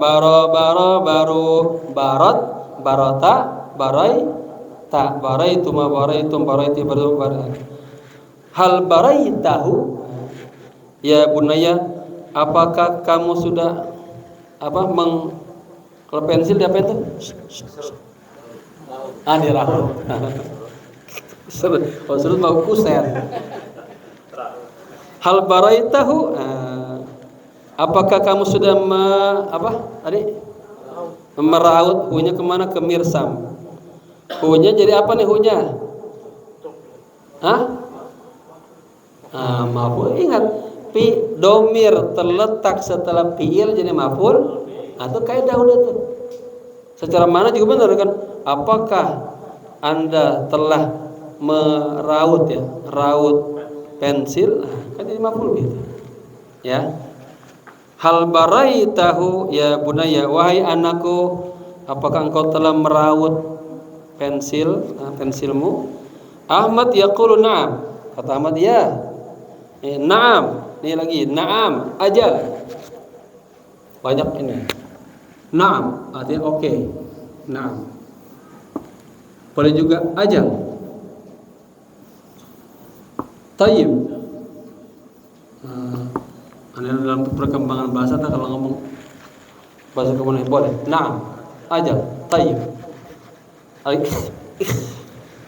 barata baraitum barat. Hal baraitahu ya bunayya, apakah kamu sudah kalau pensil di apa itu? Di raut. Surut mau kuser. Hal baraitahu, apakah kamu sudah meraut? Hunya kemana? Ke mirsam. Hunya jadi apa nih hunya? Maf'ul. Ingat, domir terletak setelah fi'il jadi maf'ul. Atau kaidah udah tuh. Secara mana juga benar kan? Apakah Anda telah meraut raut pensil? Kan jadi maf'ul gitu. Ya. Hal baraitahu ya bunayya, wahai anakku, apakah engkau telah meraut pensilmu? Ahmad yaqulu na'am. Kata Ahmad ya. Na'am. Ini lagi na'am, ajal. Banyak ini. Na'am artinya oke. Na'am. Boleh juga ajal. Tayyib. Dalam perkembangan bahasa kalau ngomong bahasa kemudian boleh. Na'am, ajal, tayyib.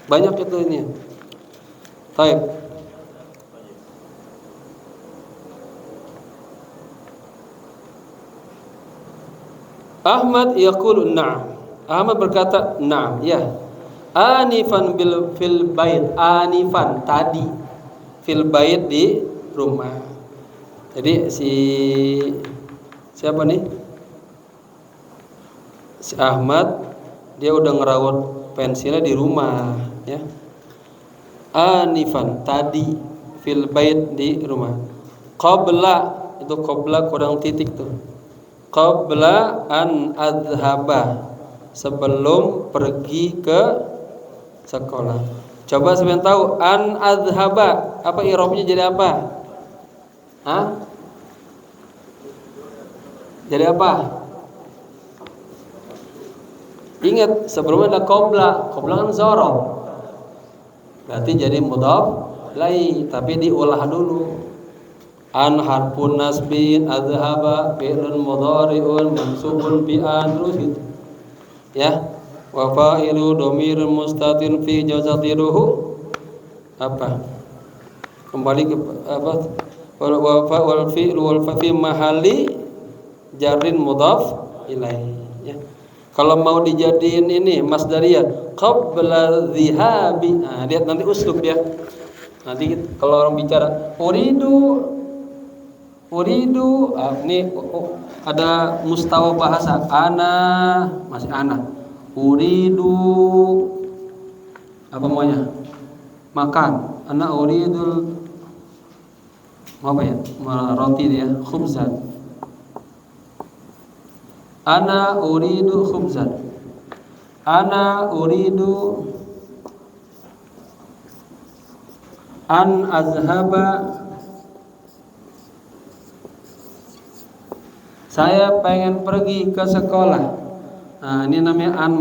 Banyak itu ini. Tayyib. Ahmad yaqulu na'am. Ahmad berkata na'am, ya. Anifan fil bait. Anifan tadi. Fil bait di rumah. Jadi siapa nih? Si Ahmad dia udah ngerawat pensilnya di rumah, ya. Anifan tadi, fil bait di rumah. Qabla itu qabla kurang titik tuh. Qabla an adhaba, sebelum pergi ke sekolah. Coba sampean tahu an adhaba apa i'rabnya jadi apa? Jadi apa? Ingat sebelumnya ada qabla kan zorof. Berarti jadi mudhaf lai, tapi diolah dulu. An harfun nasbin, adhaba fi'lun mudhari'un mansubun bi an, terus gitu. Ya. Wa fa'ilu dhamirun mustatir fi jazatiruhu apa? Kembali ke apa? Wal fi'lu wal fi mahalli jarrin mudhaf ilaih, ya. Kalau mau dijadiin ini masdariyah qabla dhihabi. Lihat nanti uslub ya. Nanti kalau orang bicara uridu ini ada mustawa bahasa ana, masih ana. Uridu apa maunya? Makan. Ana uridul apa ya? Roti dia, khubzan. Ana uridu khubzan. Ana uridu an azhaba. Saya pengen pergi ke sekolah. Ini namanya an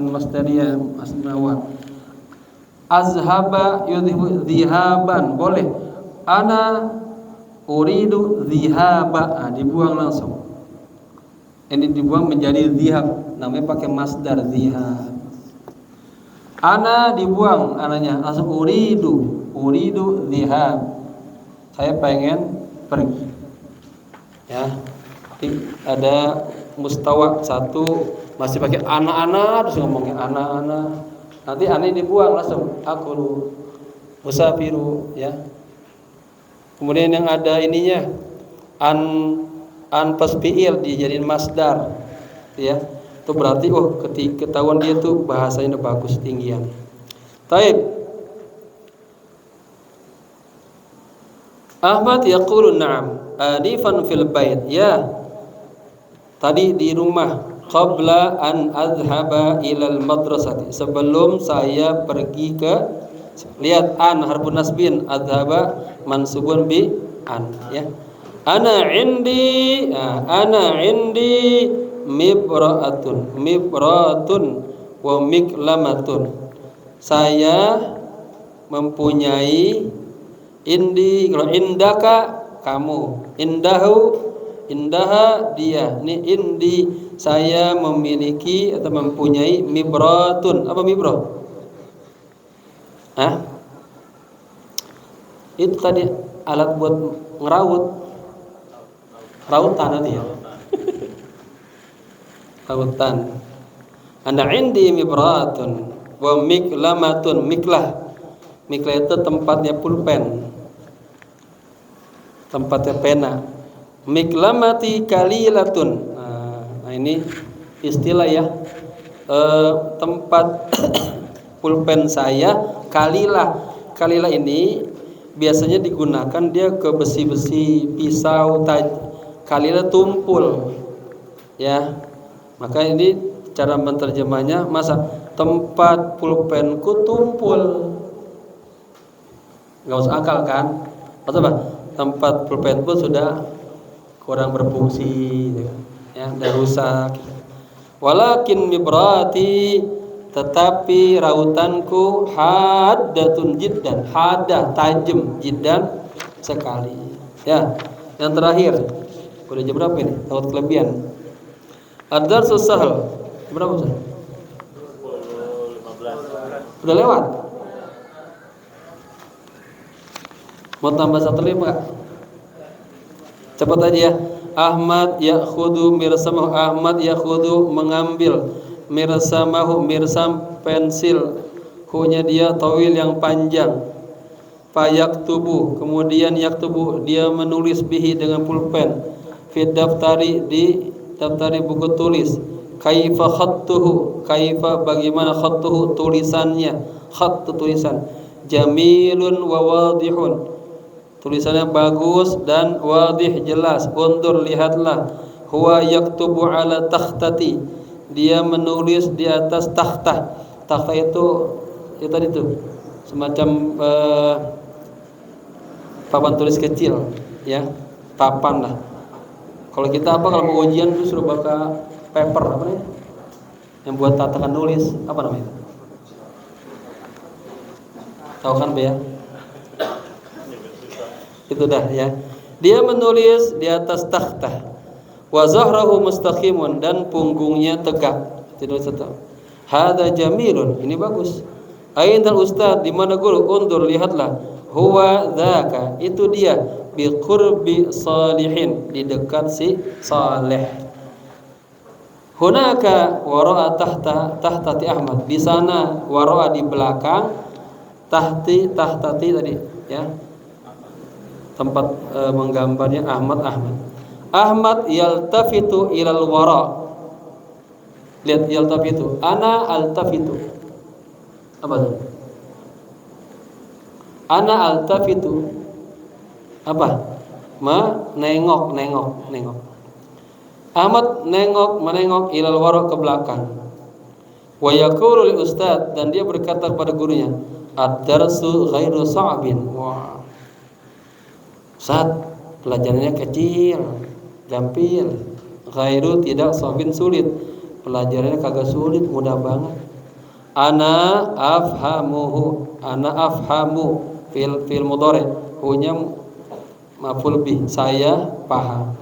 masdariyah asnawa. Azhaba yudhibu dhihaban, boleh. Ana uridu dhihaba, dibuang langsung. Ini dibuang menjadi dhihab, namanya pakai masdar dhihab. Ana dibuang ananya, langsung uridu dhihab. Saya pengen pergi. Ya, ada mustawa satu masih pakai anak-anak, terus ngomongin anak-anak. Nanti aneh dibuang langsung aku musafiru, ya. Kemudian yang ada ininya an plus fi'il dijadiin masdar, ya. Itu berarti ketika ketahuan dia tuh bahasanya udah bagus tinggian. Taib. Ahmad yaqulu na'am anifan fil bait. Ya, tadi di rumah. Qabla an adhhaba ilal madrasati, sebelum saya pergi ke, lihat an harfun nasbin, adhaba mansubun bi an, ya. Ana indi mibratun wa miklamatun. Saya mempunyai, indi kalau indaka kamu, indaha dia. Ini indi, saya memiliki atau mempunyai mibratun. Apa mibrah? Itu tadi alat buat ngeraut. Rautan nanti ya. Rautan. Ana indi mibratun wa miklamatun. Miklah itu tempatnya pulpen, tempatnya pena. Miklamati kalilatun. Nah ini istilah ya. Tempat pulpen saya kalilah. Kalilah ini biasanya digunakan dia ke besi-besi, pisau, kalilah tumpul, ya. Maka ini cara menerjemahnya, masa tempat pulpenku tumpul. Nggak usah akal kan? Atau apa? Tempat pulpenku sudah kurang berfungsi, ya, udah rusak. Walakin mibrati, tetapi rautanku haddatun jiddan, hadah tajam, jiddan sekali. Ya, yang terakhir. Udah jam berapa ini? Takut kelebihan. Ad-darsus sahl. Berapa Ustaz? 10.15. Udah lewat. Mau tambah satu lagi enggak? Cepat aja ya. Ahmad ya'khudhu mirsamahu. Ahmad ya'khudhu mengambil mirsamahu, mirsam pensil. Hunya dia tawil yang panjang. Fayaktubu, kemudian yaktubu, dia menulis bihi dengan pulpen. Fi daftari, di daftari buku tulis. Kaifa khattuhu, kaifa bagaimana khattuhu tulisannya. Khatt tulisan. Jamilun wa wadihun, tulisannya bagus dan wadih jelas. Undur lihatlah. Huwa yaktubu ala takhtati, dia menulis di atas takhta. Takhta itu tadi tuh semacam papan tulis kecil, ya, papan lah. Kalau kita apa, kalau mau ujian itu suruh pakai paper apa namanya? Yang buat tatakan nulis, apa namanya? Tahu kan, Be ya? Itu dah ya. Dia menulis di atas takhta. Wa zahrahu mustaqimun, dan punggungnya tegak. Tidak tetap. Hada jamilun, ini bagus. Ainal ustad, di mana guru? Undur lihatlah. Huwa dzaka, itu dia. Bi qurbi salihin, di dekat si Saleh. Hunaka wara'a tahtati Ahmad, di sana wara'a di belakang, tahtati tadi ya. Tempat menggambarnya Ahmad. Ahmad yaltafitu ilal wara. Lihat yaltafitu. Ana altafitu. Apa itu? Ana altafitu. Apa? Menengok. Ahmad menengok ilal wara, ke belakang. Wa yaqulu li ustad, dan dia berkata kepada gurunya, ad-darsu ghairu sa'bin. Wah. Ustaz, pelajarannya kecil, gampil. Ghairu tidak sa'bin, sulit. Pelajarannya kagak sulit, mudah banget. Ana afhamu fil mudhari, hunya maf'ul bih, saya paham.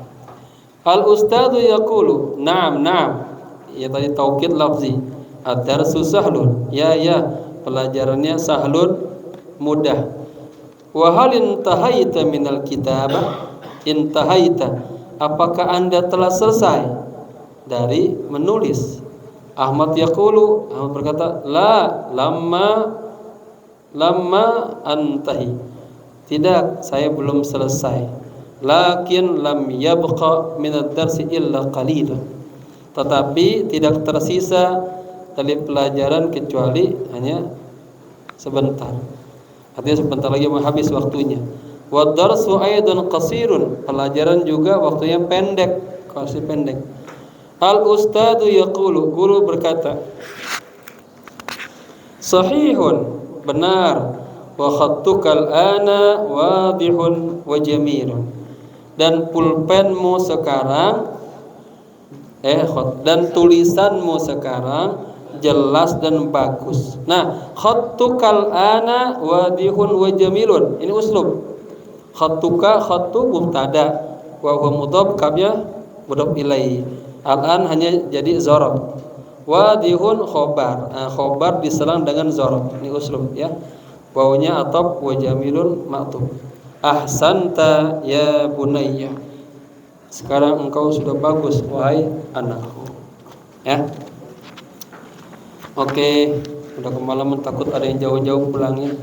Al ustadu yaqulu na'am. Ya tadi taukid lafzi. Ad-darsu sahlun, ya pelajarannya sahlun, mudah. Wa hal intahaita minal kitabah, intahaita, apakah Anda telah selesai dari menulis? Ahmad yaqulu, Ahmad berkata, la lamma antahi, tidak, saya belum selesai. Lakin lam yabqa min ad-darsi illa qalila, tetapi tidak tersisa dari pelajaran kecuali hanya sebentar. Artinya sebentar lagi mau habis waktunya. Wa darsu aidan qasirun, pelajaran juga waktunya pendek, kasih pendek. Al ustadu yaqulu, guru berkata, sahihun, benar, wa khattukal ana wadihun wa jamilun, dan pulpenmu sekarang dan tulisanmu sekarang jelas dan bagus. Nah, khattukal ana wadihun wa jamilun, ini uslub. Khattuka, khattu mubtada, wa huwa mudhaf, kabya mudhaf ilaihi. Al-an hanya jadi zarab. Wadihun khobar. Khobar diserang dengan zarab. Ini uslub ya. Wawunya ataf, wa jamilun ma'tuf. Ahsanta ya bunayya. Sekarang engkau sudah bagus wahai anakku. Ya. Oke, udah kemalaman, takut ada yang jauh-jauh pulangnya.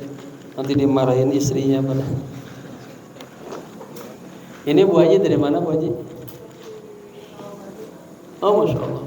Nanti dimarahin istrinya pada. Ini Bu Haji dari mana Bu Haji? Oh, Masya Allah.